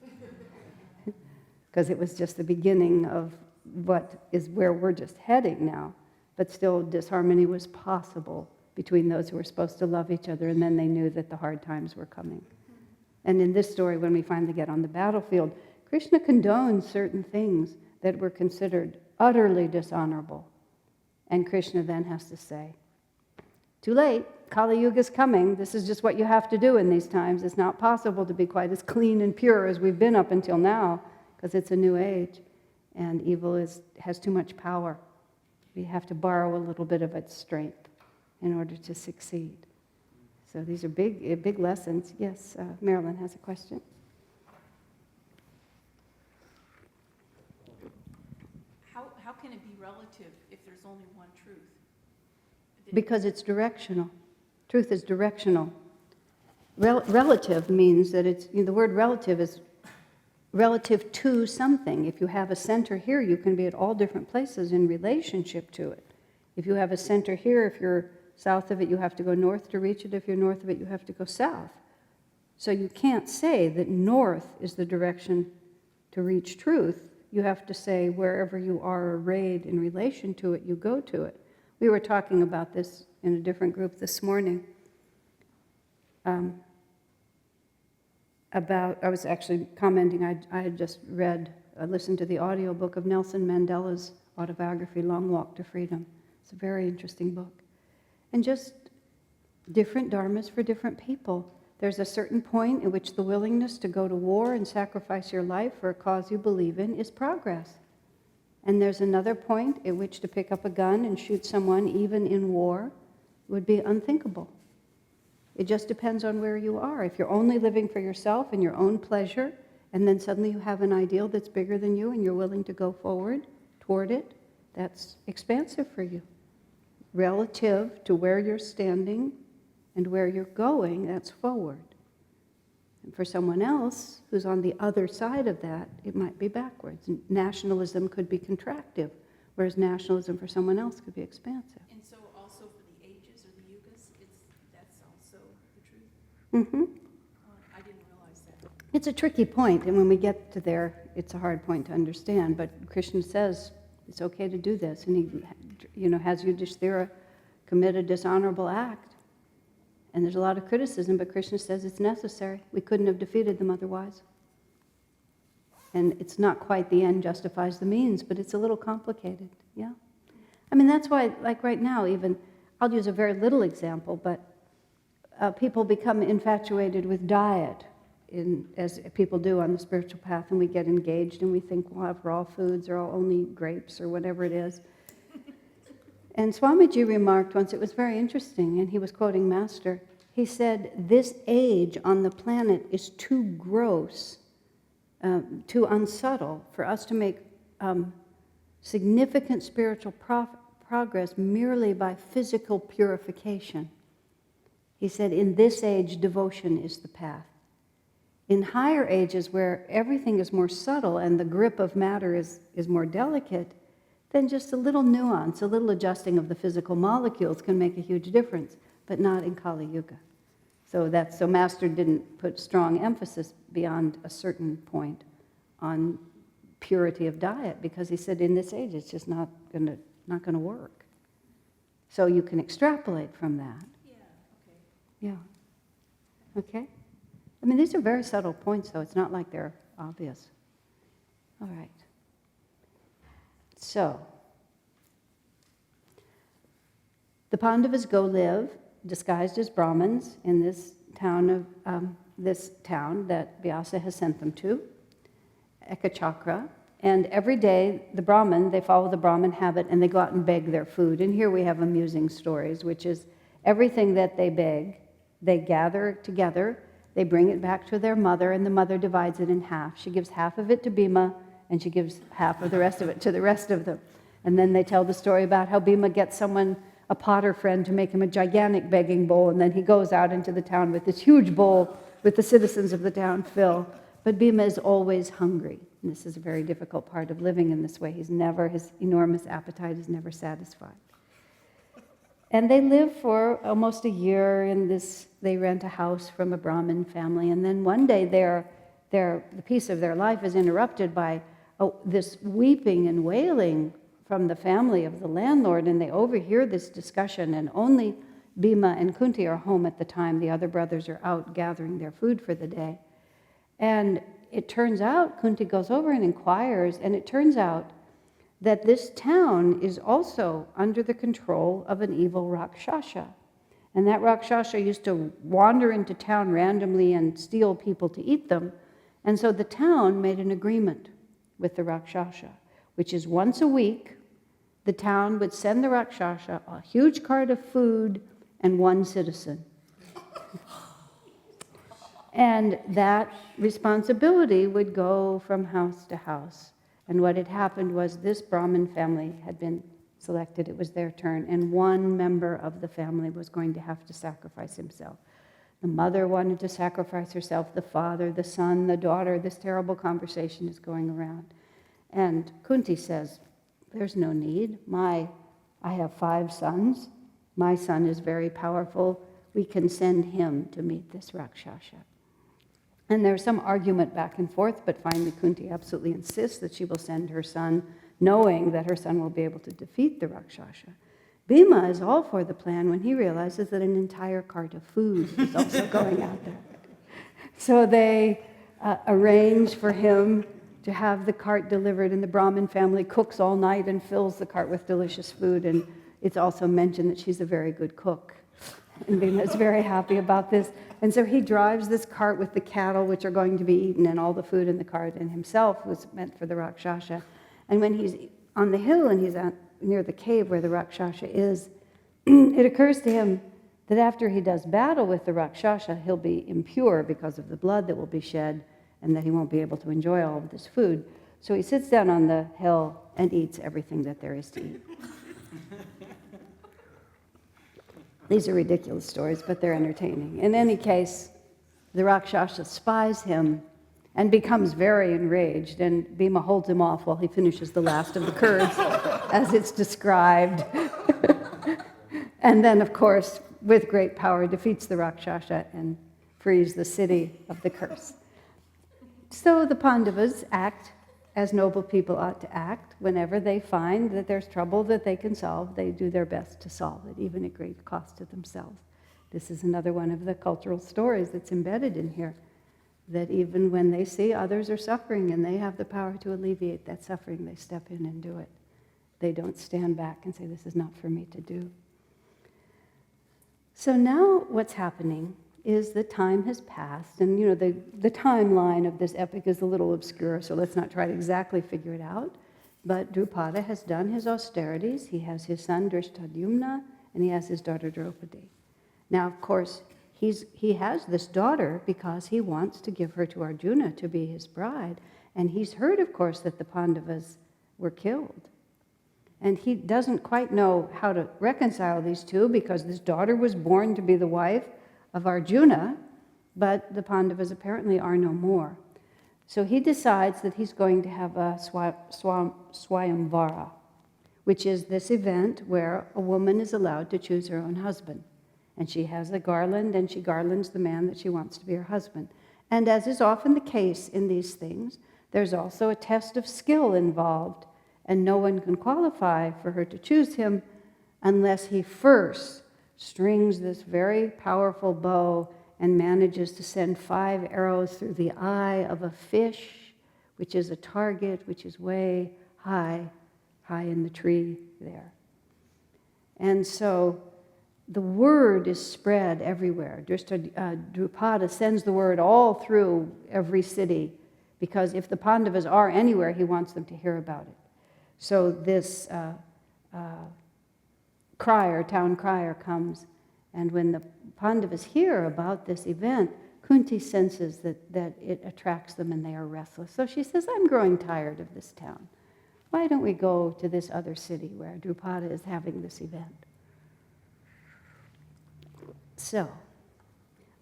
Because it was just the beginning of what is where we're just heading now. But still, disharmony was possible between those who were supposed to love each other, and then they knew that the hard times were coming. And in this story, when we finally get on the battlefield, Krishna condones certain things that were considered utterly dishonorable. And Krishna then has to say, too late, Kali Yuga's coming. This is just what you have to do in these times. It's not possible to be quite as clean and pure as we've been up until now, because it's a new age, and evil has too much power. We have to borrow a little bit of its strength in order to succeed. So these are big lessons. Yes, Marilyn has a question. How can it be relative if there's only one truth? Because it's directional. Truth is directional. Relative means that the word relative is relative to something. If you have a center here, you can be at all different places in relationship to it. If you have a center here, if you're south of it, you have to go north to reach it. If you're north of it, you have to go south. So you can't say that north is the direction to reach truth. You have to say wherever you are arrayed in relation to it, you go to it. We were talking about this in a different group this morning. I was actually commenting, I had just listened to the audiobook of Nelson Mandela's autobiography, Long Walk to Freedom. It's a very interesting book. And just different dharmas for different people. There's a certain point at which the willingness to go to war and sacrifice your life for a cause you believe in is progress. And there's another point at which to pick up a gun and shoot someone, even in war, would be unthinkable. It just depends on where you are. If you're only living for yourself and your own pleasure, and then suddenly you have an ideal that's bigger than you and you're willing to go forward toward it, that's expansive for you. Relative to where you're standing and where you're going, that's forward. And for someone else who's on the other side of that, it might be backwards. Nationalism could be contractive, whereas nationalism for someone else could be expansive. And so also for the ages or the yugas, that's also the truth? Mm-hmm. I didn't realize that. It's a tricky point, and when we get to there, it's a hard point to understand. But Krishna says it's okay to do this, and he, has Yudhishthira commit a dishonorable act. And there's a lot of criticism, but Krishna says it's necessary. We couldn't have defeated them otherwise. And it's not quite the end justifies the means, but it's a little complicated, yeah? I mean, that's why, like right now even, I'll use a very little example, but people become infatuated with diet, as people do on the spiritual path, and we get engaged and we think we'll have raw foods or only grapes or whatever it is. And Swamiji remarked once, it was very interesting, and he was quoting Master. He said, this age on the planet is too gross, too unsubtle for us to make significant spiritual progress merely by physical purification. He said, in this age, devotion is the path. In higher ages where everything is more subtle and the grip of matter is more delicate, then just a little nuance, a little adjusting of the physical molecules can make a huge difference, but not in Kali Yuga. So Master didn't put strong emphasis beyond a certain point on purity of diet, because he said in this age it's just not going to work. So you can extrapolate from that. Yeah, okay. Yeah. Okay? I mean, these are very subtle points, though. It's not like they're obvious. All right. So, the Pandavas go live, disguised as Brahmins, in this town that Vyasa has sent them to, Ekachakra. And every day, they follow the Brahmin habit, and they go out and beg their food. And here we have amusing stories, which is everything that they beg, they gather together, they bring it back to their mother, and the mother divides it in half. She gives half of it to Bhima, and she gives half of the rest of it to the rest of them. And then they tell the story about how Bhima gets a potter friend, to make him a gigantic begging bowl, and then he goes out into the town with this huge bowl with the citizens of the town fill. But Bhima is always hungry. And this is a very difficult part of living in this way. His enormous appetite is never satisfied. And they live for almost a year in this, they rent a house from a Brahmin family, and then one day the peace of their life is interrupted by this weeping and wailing from the family of the landlord, and they overhear this discussion, and only Bhima and Kunti are home at the time. The other brothers are out gathering their food for the day. And it turns out, Kunti goes over and inquires, and it turns out that this town is also under the control of an evil Rakshasa. And that Rakshasa used to wander into town randomly and steal people to eat them. And so the town made an agreement with the Rakshasa, which is once a week, the town would send the Rakshasa a huge cart of food and one citizen. And that responsibility would go from house to house. And what had happened was this Brahmin family had been selected. It was their turn. And one member of the family was going to have to sacrifice himself. The mother wanted to sacrifice herself, the father, the son, the daughter. This terrible conversation is going around. And Kunti says, there's no need. I have 5 sons. My son is very powerful. We can send him to meet this Rakshasa. And there's some argument back and forth, but finally Kunti absolutely insists that she will send her son, knowing that her son will be able to defeat the Rakshasa. Bhima is all for the plan when he realizes that an entire cart of food is also going out there. So they arrange for him to have the cart delivered, and the Brahmin family cooks all night and fills the cart with delicious food, and it's also mentioned that she's a very good cook. And Bhima is very happy about this. And so he drives this cart with the cattle which are going to be eaten and all the food in the cart, and himself was meant for the Rakshasa. And when he's on the hill and he's near the cave where the Rakshasa is, it occurs to him that after he does battle with the Rakshasa, he'll be impure because of the blood that will be shed, and that he won't be able to enjoy all of this food. So he sits down on the hill and eats everything that there is to eat. These are ridiculous stories, but they're entertaining. In any case, the Rakshasa spies him and becomes very enraged, and Bhima holds him off while he finishes the last of the curds, as it's described. And then, of course, with great power, defeats the Rakshasa and frees the city of the curse. So the Pandavas act as noble people ought to act. Whenever they find that there's trouble that they can solve, they do their best to solve it, even at great cost to themselves. This is another one of the cultural stories that's embedded in here, that even when they see others are suffering and they have the power to alleviate that suffering, they step in and do it. They don't stand back and say, this is not for me to do. So now what's happening is the time has passed, and the timeline of this epic is a little obscure, so let's not try to exactly figure it out. But Drupada has done his austerities. He has his son Drishtadyumna, and he has his daughter Draupadi. Now, of course, he has this daughter because he wants to give her to Arjuna to be his bride, and he's heard, of course, that the Pandavas were killed. And he doesn't quite know how to reconcile these two, because this daughter was born to be the wife of Arjuna, but the Pandavas apparently are no more. So he decides that he's going to have a swayamvara, which is this event where a woman is allowed to choose her own husband. And she has a garland, and she garlands the man that she wants to be her husband. And as is often the case in these things, there's also a test of skill involved, and no one can qualify for her to choose him unless he first strings this very powerful bow and manages to send 5 arrows through the eye of a fish, which is a target, which is way high in the tree there. And so the word is spread everywhere. Drupada sends the word all through every city, because if the Pandavas are anywhere, he wants them to hear about it. So this town crier comes, and when the Pandavas hear about this event, Kunti senses that it attracts them and they are restless. So she says, I'm growing tired of this town. Why don't we go to this other city where Drupada is having this event? So,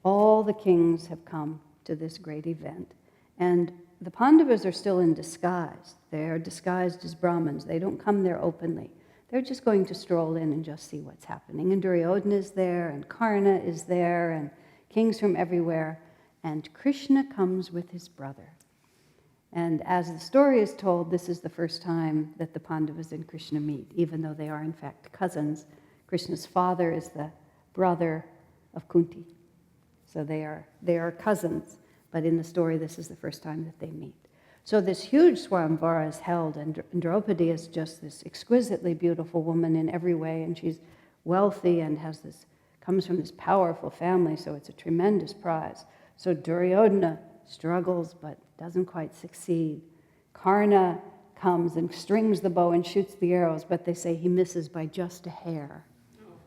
all the kings have come to this great event, and the Pandavas are still in disguise. They are disguised as Brahmins. They don't come there openly. They're just going to stroll in and just see what's happening. And Duryodhana is there, and Karna is there, and kings from everywhere. And Krishna comes with his brother. And as the story is told, this is the first time that the Pandavas and Krishna meet, even though they are in fact cousins. Krishna's father is the brother of Kunti. So they are cousins, but in the story this is the first time that they meet. So this huge swayamvara is held, and Draupadi is just this exquisitely beautiful woman in every way, and she's wealthy and comes from this powerful family, so it's a tremendous prize. So Duryodhana struggles but doesn't quite succeed. Karna comes and strings the bow and shoots the arrows, but they say he misses by just a hair.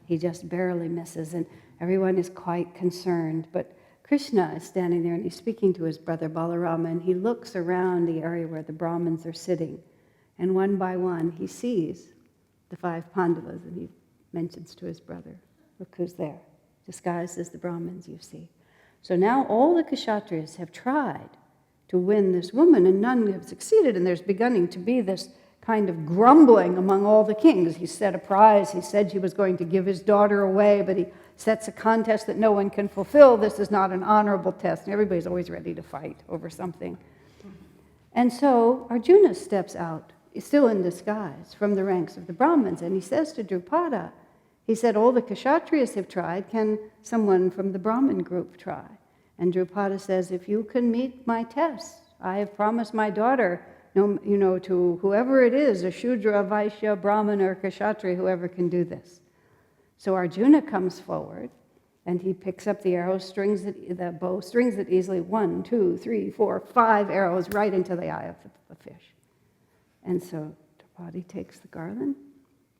He just barely misses, and everyone is quite concerned. But Krishna is standing there, and he's speaking to his brother Balarama, and he looks around the area where the Brahmins are sitting, and one by one he sees the 5 Pandavas, and he mentions to his brother, look who's there, disguised as the Brahmins, you see. So now all the Kshatriyas have tried to win this woman, and none have succeeded, and there's beginning to be this kind of grumbling among all the kings. He set a prize. He said he was going to give his daughter away, but he sets a contest that no one can fulfill. This is not an honorable test. And everybody's always ready to fight over something. And so Arjuna steps out, still in disguise, from the ranks of the Brahmins, and he says to Drupada, he said, all the Kshatriyas have tried. Can someone from the Brahmin group try? And Drupada says, if you can meet my test, I have promised my daughter, to whoever it is, a Shudra, a Vaishya, Brahmin, or Kshatriya, whoever can do this. So Arjuna comes forward, and he picks up the arrow, the bow, strings it easily, 1, 2, 3, 4, 5 arrows right into the eye of the fish. And so Draupadi takes the garland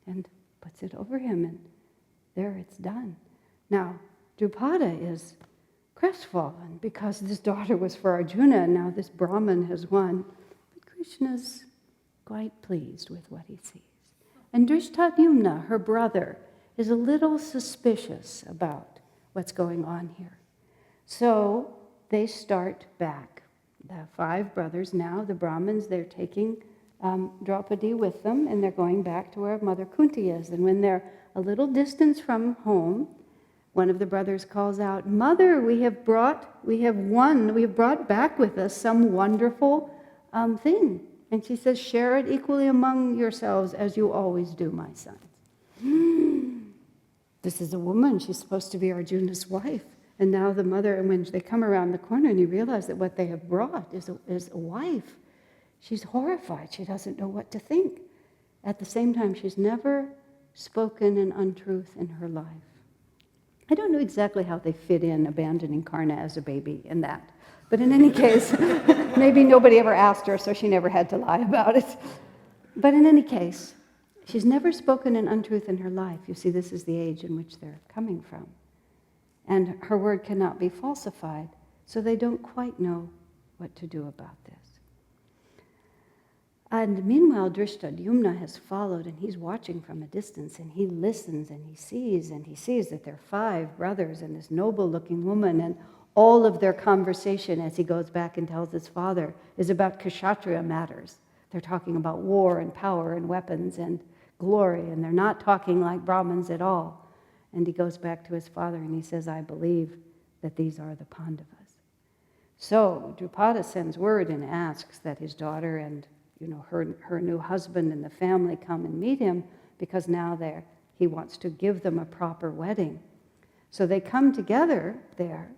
and puts it over him, and there it's done. Now, Drupada is crestfallen because this daughter was for Arjuna, and now this Brahmin has won. But Krishna's quite pleased with what he sees. And Drishtadyumna, her brother, is a little suspicious about what's going on here. So they start back. The 5 brothers now, the Brahmins, they're taking Draupadi with them, and they're going back to where Mother Kunti is. And when they're a little distance from home, one of the brothers calls out, Mother, we have brought back with us some wonderful thing. And she says, share it equally among yourselves as you always do, my sons. This is a woman. She's supposed to be Arjuna's wife. And now the mother, and when they come around the corner and you realize that what they have brought is a wife, she's horrified. She doesn't know what to think. At the same time, she's never spoken an untruth in her life. I don't know exactly how they fit in abandoning Karna as a baby in that. But in any case, maybe nobody ever asked her, so she never had to lie about it. But in any case, she's never spoken an untruth in her life. You see, this is the age in which they're coming from. And her word cannot be falsified, so they don't quite know what to do about this. And meanwhile, Drishtadyumna has followed, and he's watching from a distance, and he listens, and he sees that there are 5 brothers and this noble-looking woman, and all of their conversation, as he goes back and tells his father, is about Kshatriya matters. They're talking about war and power and weapons and glory, and they're not talking like Brahmins at all. And he goes back to his father, and he says, I believe that these are the Pandavas. So Drupada sends word and asks that his daughter and her new husband and the family come and meet him, because now he wants to give them a proper wedding. So they come together there,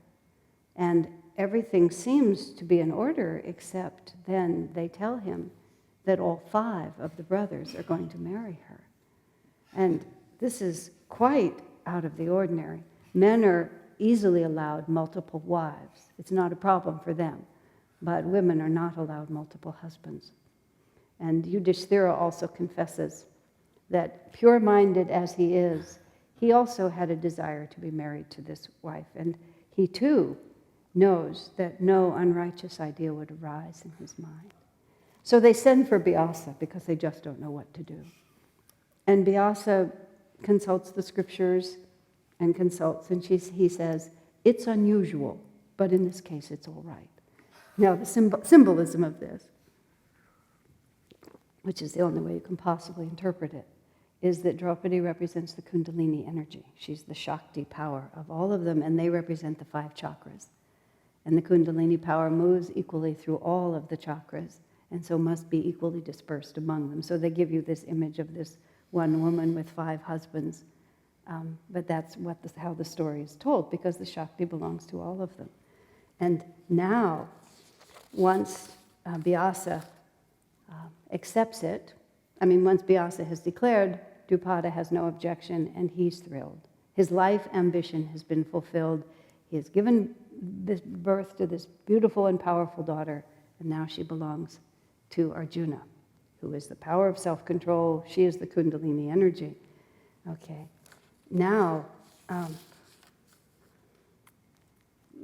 and everything seems to be in order, except then they tell him that all 5 of the brothers are going to marry her. And this is quite out of the ordinary. Men are easily allowed multiple wives. It's not a problem for them. But women are not allowed multiple husbands. And Yudhishthira also confesses that, pure-minded as he is, he also had a desire to be married to this wife. And he too knows that no unrighteous idea would arise in his mind. So they send for Vyasa because they just don't know what to do. And Vyasa consults the scriptures and he says, it's unusual, but in this case it's all right. Now the symbolism of this, which is the only way you can possibly interpret it, is that Draupadi represents the Kundalini energy. She's the Shakti power of all of them, and they represent the 5 chakras. And the Kundalini power moves equally through all of the chakras, and so must be equally dispersed among them. So they give you this image of this one woman with 5 husbands. But that's how the story is told, because the Shakti belongs to all of them. And now, once Vyasa accepts it, once Vyasa has declared, Drupada has no objection, and he's thrilled. His life ambition has been fulfilled. He has given this birth to this beautiful and powerful daughter, and now she belongs to Arjuna, who is the power of self-control. She is the Kundalini energy. Okay. Now,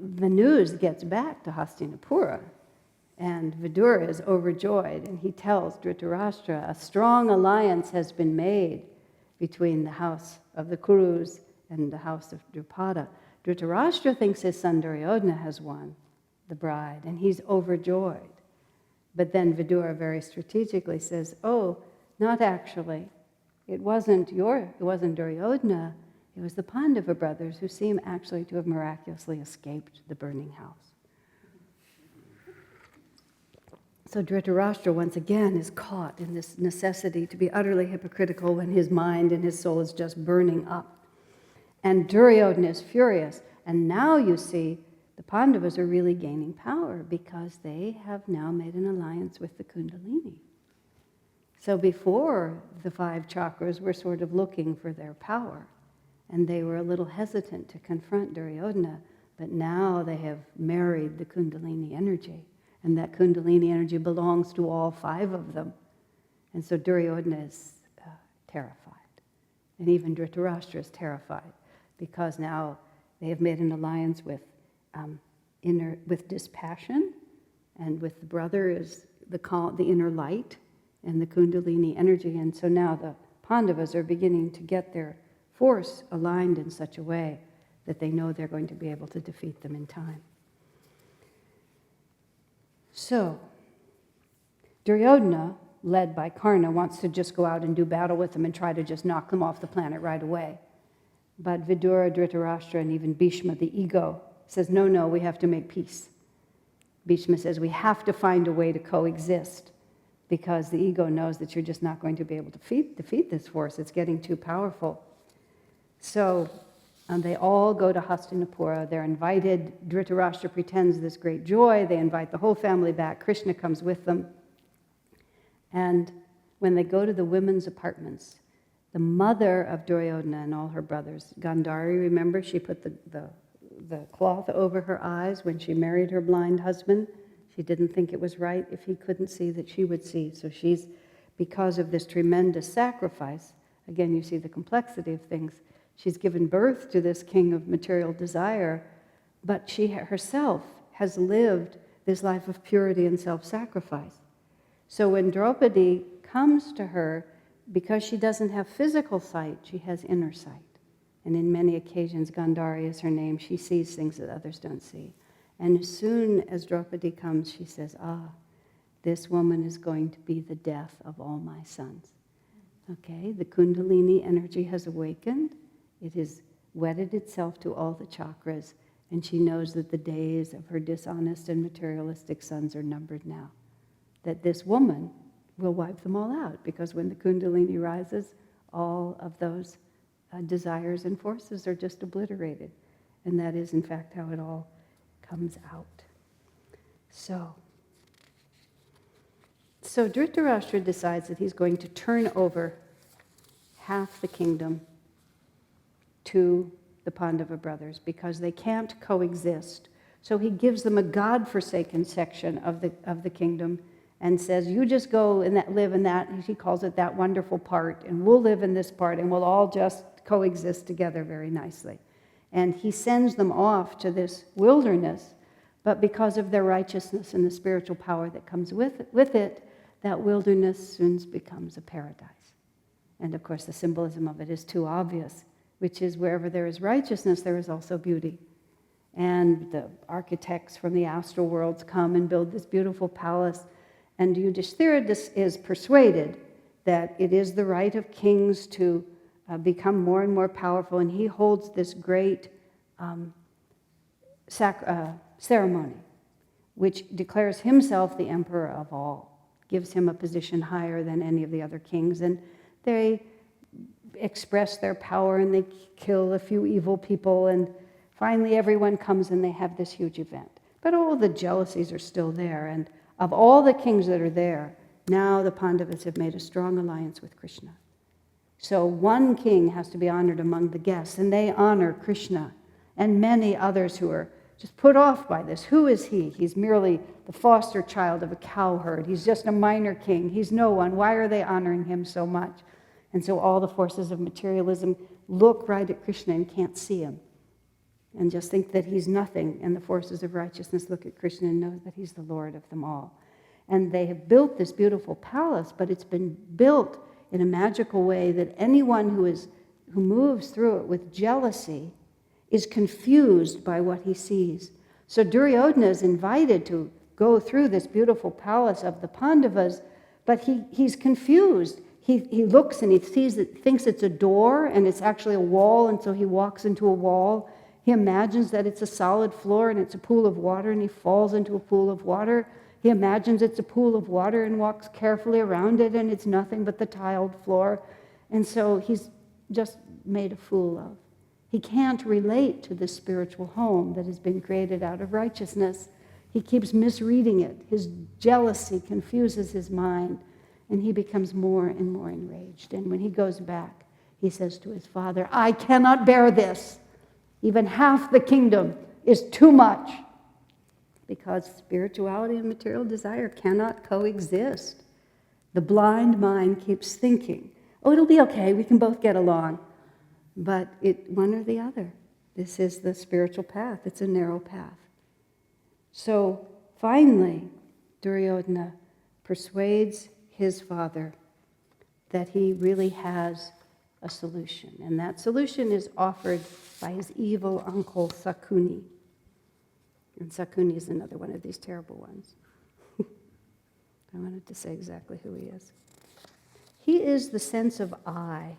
the news gets back to Hastinapura, and Vidura is overjoyed, and he tells Dhritarashtra, a strong alliance has been made between the house of the Kurus and the house of Drupada. Dhritarashtra thinks his son Duryodhana has won the bride, and he's overjoyed. But then Vidura very strategically says, oh, not actually. It wasn't Duryodhana, it was the Pandava brothers who seem actually to have miraculously escaped the burning house. So Dhritarashtra once again is caught in this necessity to be utterly hypocritical when his mind and his soul is just burning up. And Duryodhana is furious. And now you see the Pandavas are really gaining power because they have now made an alliance with the Kundalini. So before, the 5 chakras were sort of looking for their power, and they were a little hesitant to confront Duryodhana, but now they have married the Kundalini energy, and that Kundalini energy belongs to all 5 of them. And so Duryodhana is terrified, and even Dhritarashtra is terrified, because now they have made an alliance with dispassion, and with the brother is the inner light, and the Kundalini energy. And so now the Pandavas are beginning to get their force aligned in such a way that they know they're going to be able to defeat them in time. So, Duryodhana, led by Karna, wants to just go out and do battle with them and try to just knock them off the planet right away. But Vidura, Dhritarashtra, and even Bhishma, the ego, says, no, we have to make peace. Bhishma says, we have to find a way to coexist, because the ego knows that you're just not going to be able to defeat this force. It's getting too powerful. So they all go to Hastinapura. They're invited. Dhritarashtra pretends this great joy. They invite the whole family back. Krishna comes with them. And when they go to the women's apartments, the mother of Duryodhana and all her brothers, Gandhari, remember, she put the cloth over her eyes when she married her blind husband. She didn't think it was right if he couldn't see that she would see. So she's, because of this tremendous sacrifice, again, you see the complexity of things, she's given birth to this king of material desire, but she herself has lived this life of purity and self-sacrifice. So when Draupadi comes to her, because she doesn't have physical sight, she has inner sight. And in many occasions, Gandhari is her name, she sees things that others don't see. And as soon as Draupadi comes, she says, this woman is going to be the death of all my sons. Okay, the Kundalini energy has awakened. It has wedded itself to all the chakras, and she knows that the days of her dishonest and materialistic sons are numbered now. That this woman will wipe them all out, because when the Kundalini rises, all of those desires and forces are just obliterated. And that is, in fact, how it all comes out. So Dhritarashtra decides that he's going to turn over half the kingdom to the Pandava brothers, because they can't coexist. So he gives them a God-forsaken section of the kingdom and says, you just go and live in that, he calls it that wonderful part, and we'll live in this part, and we'll all just coexist together very nicely. And he sends them off to this wilderness, but because of their righteousness and the spiritual power that comes with it, that wilderness soon becomes a paradise. And of course, the symbolism of it is too obvious, which is wherever there is righteousness, there is also beauty. And the architects from the astral worlds come and build this beautiful palace. And Yudhishthira is persuaded that it is the right of kings to become more and more powerful, and he holds this great ceremony, which declares himself the emperor of all, gives him a position higher than any of the other kings. And they express their power and they kill a few evil people, and finally everyone comes and they have this huge event. But all the jealousies are still there, and of all the kings that are there, now the Pandavas have made a strong alliance with Krishna. So one king has to be honored among the guests, and they honor Krishna, and many others who are just put off by this. Who is he? He's merely the foster child of a cowherd. He's just a minor king. He's no one. Why are they honoring him so much? And so all the forces of materialism look right at Krishna and can't see him, and just think that he's nothing. And the forces of righteousness look at Krishna and know that he's the Lord of them all. And they have built this beautiful palace, but it's been built in a magical way that anyone who moves through it with jealousy is confused by what he sees. So Duryodhana is invited to go through this beautiful palace of the Pandavas, but he's confused. He looks and he thinks it's a door, and it's actually a wall, and so he walks into a wall. He imagines that it's a solid floor and it's a pool of water, and he falls into a pool of water. He imagines it's a pool of water and walks carefully around it, and it's nothing but the tiled floor. And so he's just made a fool of. He can't relate to this spiritual home that has been created out of righteousness. He keeps misreading it. His jealousy confuses his mind, and he becomes more and more enraged. And when he goes back, he says to his father, "I cannot bear this. Even half the kingdom is too much." Because spirituality and material desire cannot coexist. The blind mind keeps thinking, "Oh, it'll be okay, we can both get along." But one or the other. This is the spiritual path. It's a narrow path. So finally, Duryodhana persuades his father that he really has a solution. And that solution is offered by his evil uncle Sakuni. And Sakuni is another one of these terrible ones. I wanted to say exactly who he is. He is the sense of I,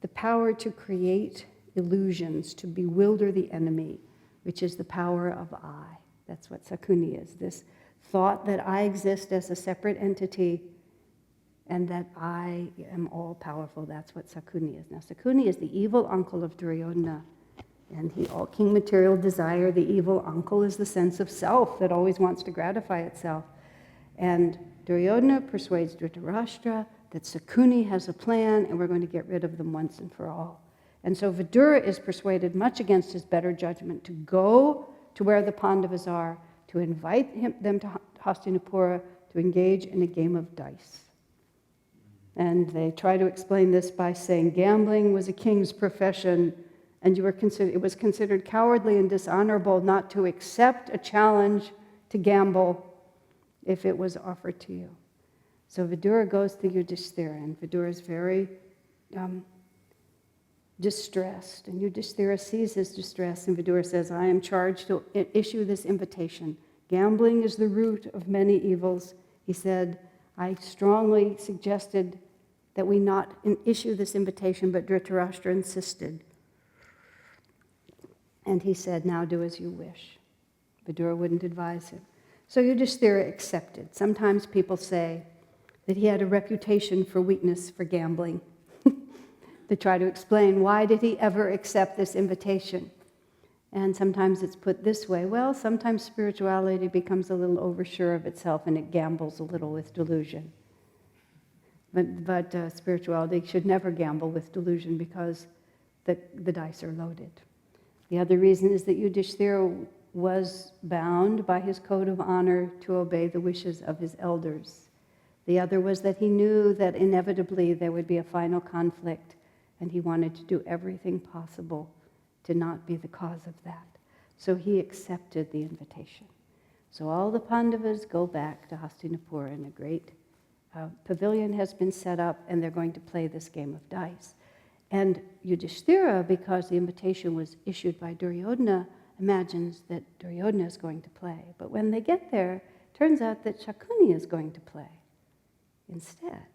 the power to create illusions, to bewilder the enemy, which is the power of I. That's what Sakuni is, this thought that I exist as a separate entity and that I am all-powerful. That's what Sakuni is. Now, Sakuni is the evil uncle of Duryodhana. And King Material Desire, the evil uncle, is the sense of self that always wants to gratify itself. And Duryodhana persuades Dhritarashtra that Sakuni has a plan, and we're going to get rid of them once and for all. And so Vidura is persuaded, much against his better judgment, to go to where the Pandavas are, to invite them to Hastinapura to engage in a game of dice. And they try to explain this by saying gambling was a king's profession, and it was considered cowardly and dishonorable not to accept a challenge to gamble if it was offered to you. So Vidura goes to Yudhishthira, and Vidura is very distressed. And Yudhishthira sees his distress, and Vidura says, "I am charged to issue this invitation. Gambling is the root of many evils." He said, "I strongly suggested that we not issue this invitation, but Dhritarashtra insisted." And he said, "Now do as you wish." Vidura wouldn't advise him. So Yudhishthira accepted. Sometimes people say that he had a reputation for weakness for gambling. They try to explain, why did he ever accept this invitation? And sometimes it's put this way, well, sometimes spirituality becomes a little oversure of itself and it gambles a little with delusion. But spirituality should never gamble with delusion because the dice are loaded. The other reason is that Yudhishthira was bound by his code of honor to obey the wishes of his elders. The other was that he knew that inevitably there would be a final conflict, and he wanted to do everything possible to not be the cause of that. So he accepted the invitation. So all the Pandavas go back to Hastinapura, and a great pavilion has been set up, and they're going to play this game of dice. And Yudhishthira, because the invitation was issued by Duryodhana, imagines that Duryodhana is going to play. But when they get there, it turns out that Shakuni is going to play instead.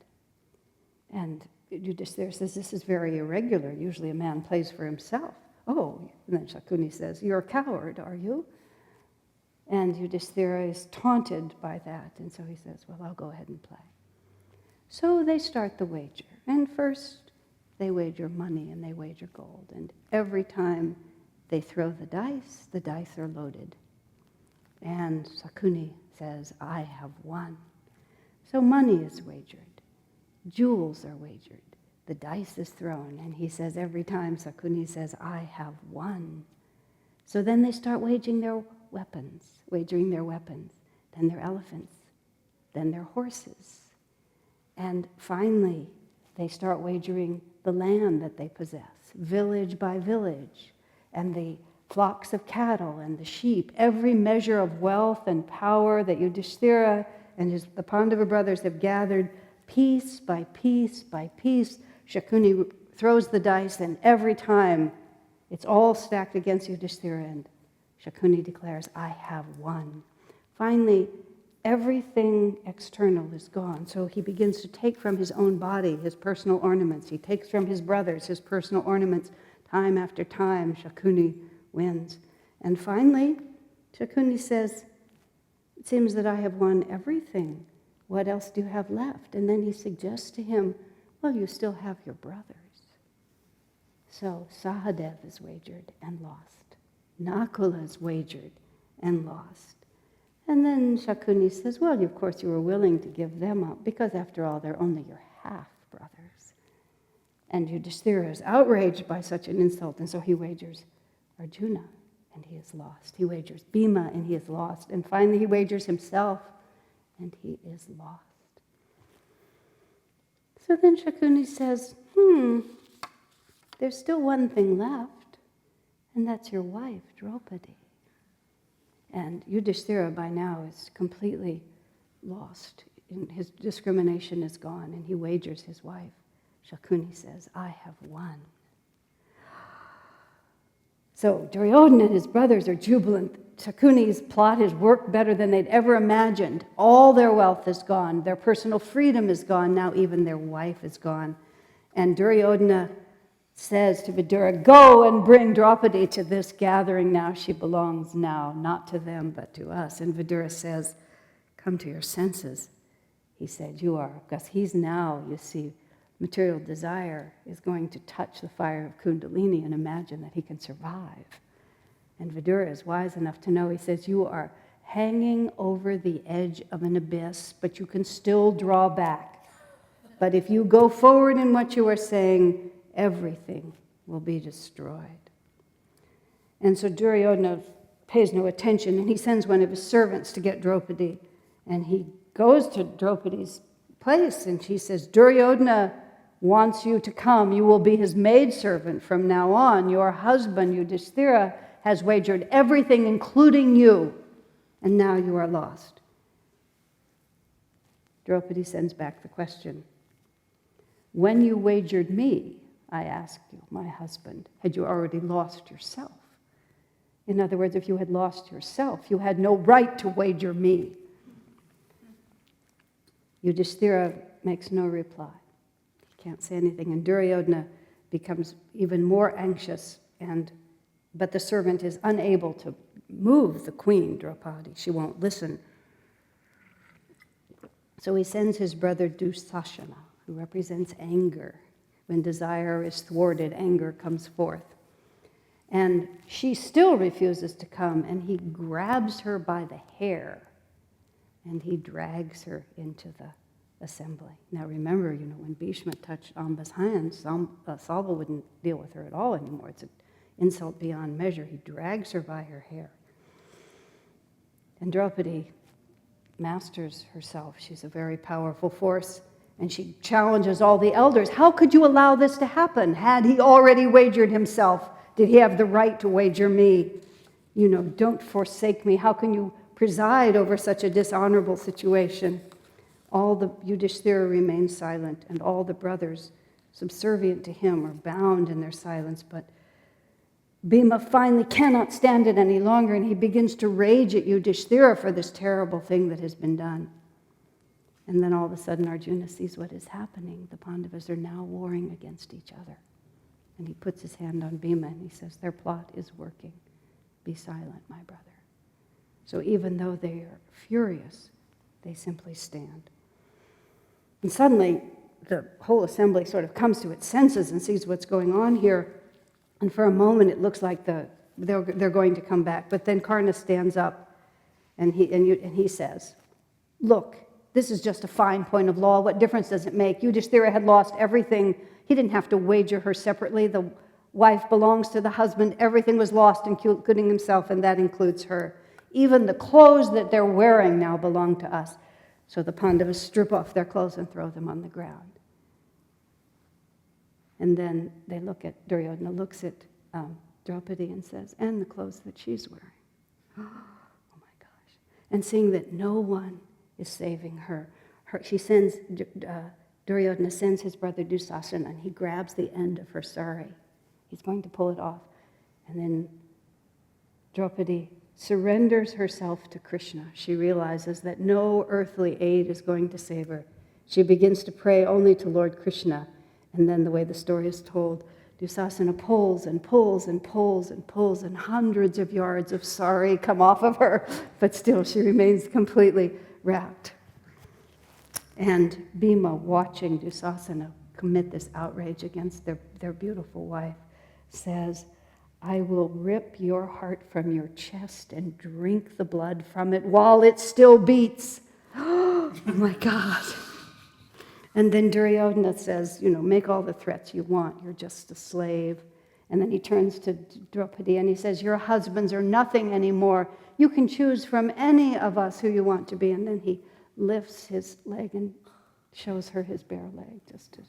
And Yudhishthira says, "This is very irregular. Usually a man plays for himself." "Oh," and then Shakuni says, "You're a coward, are you?" And Yudhishthira is taunted by that, and so he says, well, I'll go ahead and play. So they start the wager, and first they wager money and they wager gold, and every time they throw the dice are loaded. And Sakuni says, I have won. So money is wagered, jewels are wagered, the dice is thrown, and he says every time Sakuni says, I have won. So then they start wagering their weapons, then their elephants, then their horses. And finally, they start wagering the land that they possess, village by village, and the flocks of cattle and the sheep, every measure of wealth and power that Yudhishthira and the Pandava brothers have gathered, piece by piece by piece. Shakuni throws the dice, and every time it's all stacked against Yudhishthira, and Shakuni declares, I have won. Finally, everything external is gone. So he begins to take from his own body his personal ornaments. He takes from his brothers his personal ornaments. Time after time, Shakuni wins. And finally, Shakuni says, it seems that I have won everything. What else do you have left? And then he suggests to him, well, you still have your brothers. So Sahadev is wagered and lost. Nakula is wagered and lost. And then Shakuni says, well, of course you were willing to give them up, because after all, they're only your half-brothers. And Yudhishthira is outraged by such an insult, and so he wagers Arjuna, and he is lost. He wagers Bhima, and he is lost. And finally he wagers himself, and he is lost. So then Shakuni says, there's still one thing left, and that's your wife, Draupadi. And Yudhishthira by now is completely lost. His discrimination is gone, and he wagers his wife. Shakuni says, I have won. So Duryodhana and his brothers are jubilant. Shakuni's plot has worked better than they'd ever imagined. All their wealth is gone. Their personal freedom is gone. Now even their wife is gone. And Duryodhana says to Vidura, go and bring Draupadi to this gathering now. She belongs now, not to them, but to us. And Vidura says, come to your senses. He said, you are, because he's now, you see, material desire is going to touch the fire of Kundalini and imagine that he can survive. And Vidura is wise enough to know, he says, you are hanging over the edge of an abyss, but you can still draw back. But if you go forward in what you are saying, everything will be destroyed. And so Duryodhana pays no attention, and he sends one of his servants to get Draupadi. And he goes to Draupadi's place, and she says, Duryodhana wants you to come. You will be his maidservant from now on. Your husband, Yudhishthira, has wagered everything, including you, and now you are lost. Draupadi sends back the question. When you wagered me, I asked you, my husband, had you already lost yourself? In other words, if you had lost yourself, you had no right to wager me. Yudhishthira makes no reply. He can't say anything, and Duryodhana becomes even more anxious, but the servant is unable to move the queen, Draupadi. She won't listen. So he sends his brother Dusashana, who represents anger. When desire is thwarted, anger comes forth. And she still refuses to come, and he grabs her by the hair, and he drags her into the assembly. Now remember, when Bhishma touched Amba's hands, Salva wouldn't deal with her at all anymore. It's an insult beyond measure. He drags her by her hair. And Draupadi masters herself. She's a very powerful force. And she challenges all the elders. How could you allow this to happen? Had he already wagered himself? Did he have the right to wager me? Don't forsake me. How can you preside over such a dishonorable situation? All the Yudhishthira remains silent, and all the brothers subservient to him are bound in their silence. But Bhima finally cannot stand it any longer, and he begins to rage at Yudhishthira for this terrible thing that has been done. And then all of a sudden Arjuna sees what is happening. The Pandavas are now warring against each other. And he puts his hand on Bhima and he says, their plot is working. Be silent, my brother. So even though they are furious, they simply stand. And suddenly, the whole assembly sort of comes to its senses and sees what's going on here. And for a moment, it looks like they're going to come back. But then Karna stands up and he says, "Look, this is just a fine point of law. What difference does it make? Yudhishthira had lost everything. He didn't have to wager her separately. The wife belongs to the husband. Everything was lost, including himself, and that includes her. Even the clothes that they're wearing now belong to us." So the Pandavas strip off their clothes and throw them on the ground. And then they Duryodhana looks at Draupadi and says, "And the clothes that she's wearing." Oh my gosh. And seeing that no one is saving her, she sends, Duryodhana sends his brother Dusasana, and he grabs the end of her sari. He's going to pull it off. And then Draupadi surrenders herself to Krishna. She realizes that no earthly aid is going to save her. She begins to pray only to Lord Krishna. And then the way the story is told, Dusasana pulls and pulls and pulls and pulls, and hundreds of yards of sari come off of her, but still she remains completely wrapped. And Bhima, watching Dusasana commit this outrage against their beautiful wife, says, "I will rip your heart from your chest and drink the blood from it while it still beats." Oh my God. And then Duryodhana says, "Make all the threats you want. You're just a slave." And then he turns to Draupadi and he says, "Your husbands are nothing anymore. You can choose from any of us who you want to be." And then he lifts his leg and shows her his bare leg, just to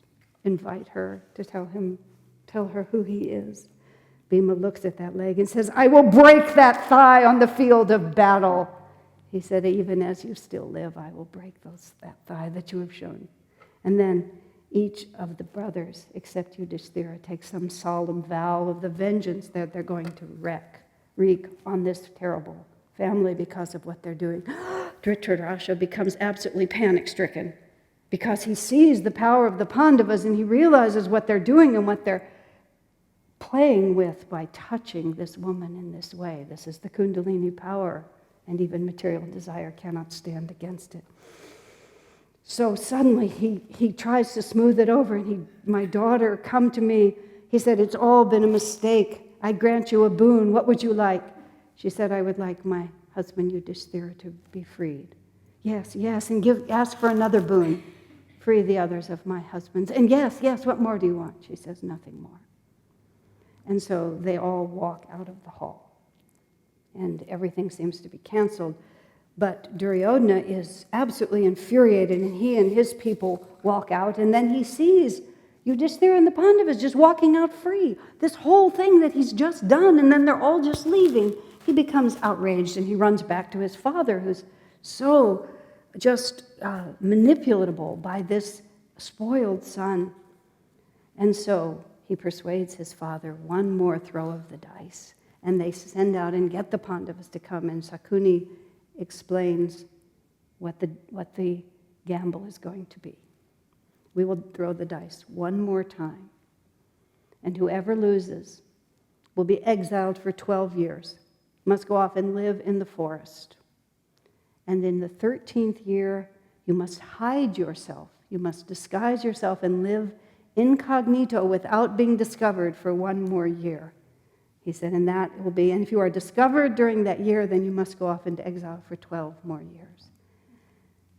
invite her to tell her who he is. Bhima looks at that leg and says, "I will break that thigh on the field of battle." He said, "Even as you still live, I will break that thigh that you have shown." And then each of the brothers, except Yudhishthira, takes some solemn vow of the vengeance that they're going to wreak on this terrible family because of what they're doing. Dhritarashtra becomes absolutely panic-stricken because he sees the power of the Pandavas and he realizes what they're doing and what they're playing with by touching this woman in this way. This is the Kundalini power, and even material desire cannot stand against it. So suddenly he tries to smooth it over, and "My daughter, come to me." He said, "It's all been a mistake. I grant you a boon. What would you like?" She said, "I would like my husband Yudhishthira to be freed." "Yes, yes, and ask for another boon. Free the others of my husbands. And yes, what more do you want?" She says, "Nothing more." And so they all walk out of the hall. And everything seems to be canceled. But Duryodhana is absolutely infuriated, and he and his people walk out, and then he sees Yudhishthira and the Pandavas just walking out free. This whole thing that he's just done, and then they're all just leaving. He becomes outraged, and he runs back to his father, who's so just manipulatable by this spoiled son. And so he persuades his father, one more throw of the dice, and they send out and get the Pandavas to come, and Sakuni explains what the gamble is going to be. We will throw the dice one more time, and whoever loses will be exiled for 12 years, must go off and live in the forest. And in the 13th year, you must hide yourself. You must disguise yourself and live incognito without being discovered for one more year. He said, and that will be, and if you are discovered during that year, then you must go off into exile for 12 more years.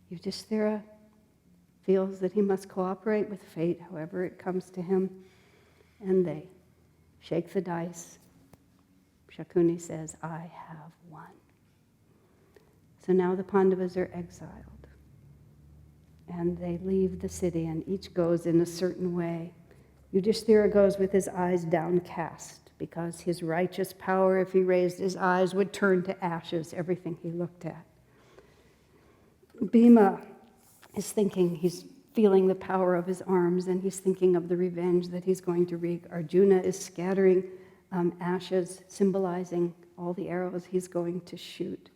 Yudhishthira feels that he must cooperate with fate, however it comes to him, and they shake the dice. Shakuni says, "I have won." So now the Pandavas are exiled, and they leave the city, and each goes in a certain way. Yudhishthira goes with his eyes downcast, because his righteous power, if he raised his eyes, would turn to ashes everything he looked at. Bhima is thinking, he's feeling the power of his arms, and he's thinking of the revenge that he's going to wreak. Arjuna is scattering ashes, symbolizing all the arrows he's going to shoot.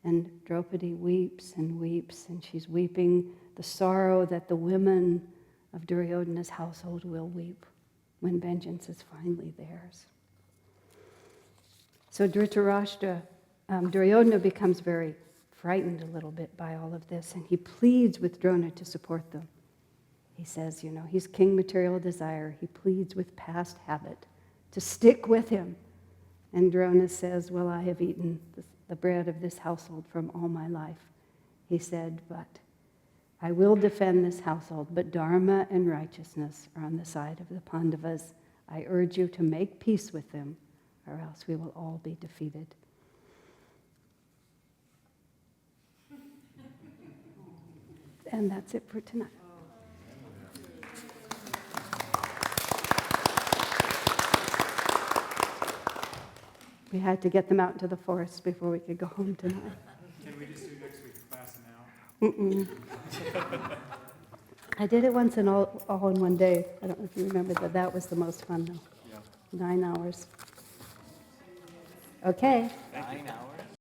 And Draupadi weeps, and she's weeping the sorrow that the women of Duryodhana's household will weep when vengeance is finally theirs. So Dhritarashtra Duryodhana becomes very frightened a little bit by all of this, and he pleads with Drona to support them. He says, he's king material desire. He pleads with past habit to stick with him. And Drona says, well, I have eaten the bread of this household from all my life. He said, but I will defend this household, but dharma and righteousness are on the side of the Pandavas. I urge you to make peace with them, or else we will all be defeated. And that's it for tonight. We had to get them out into the forest before we could go home tonight. Can we just do next week's class now? I did it once all in one day. I don't know if you remember that. That was the most fun, though. Yeah. 9 hours. Okay. 9 hours?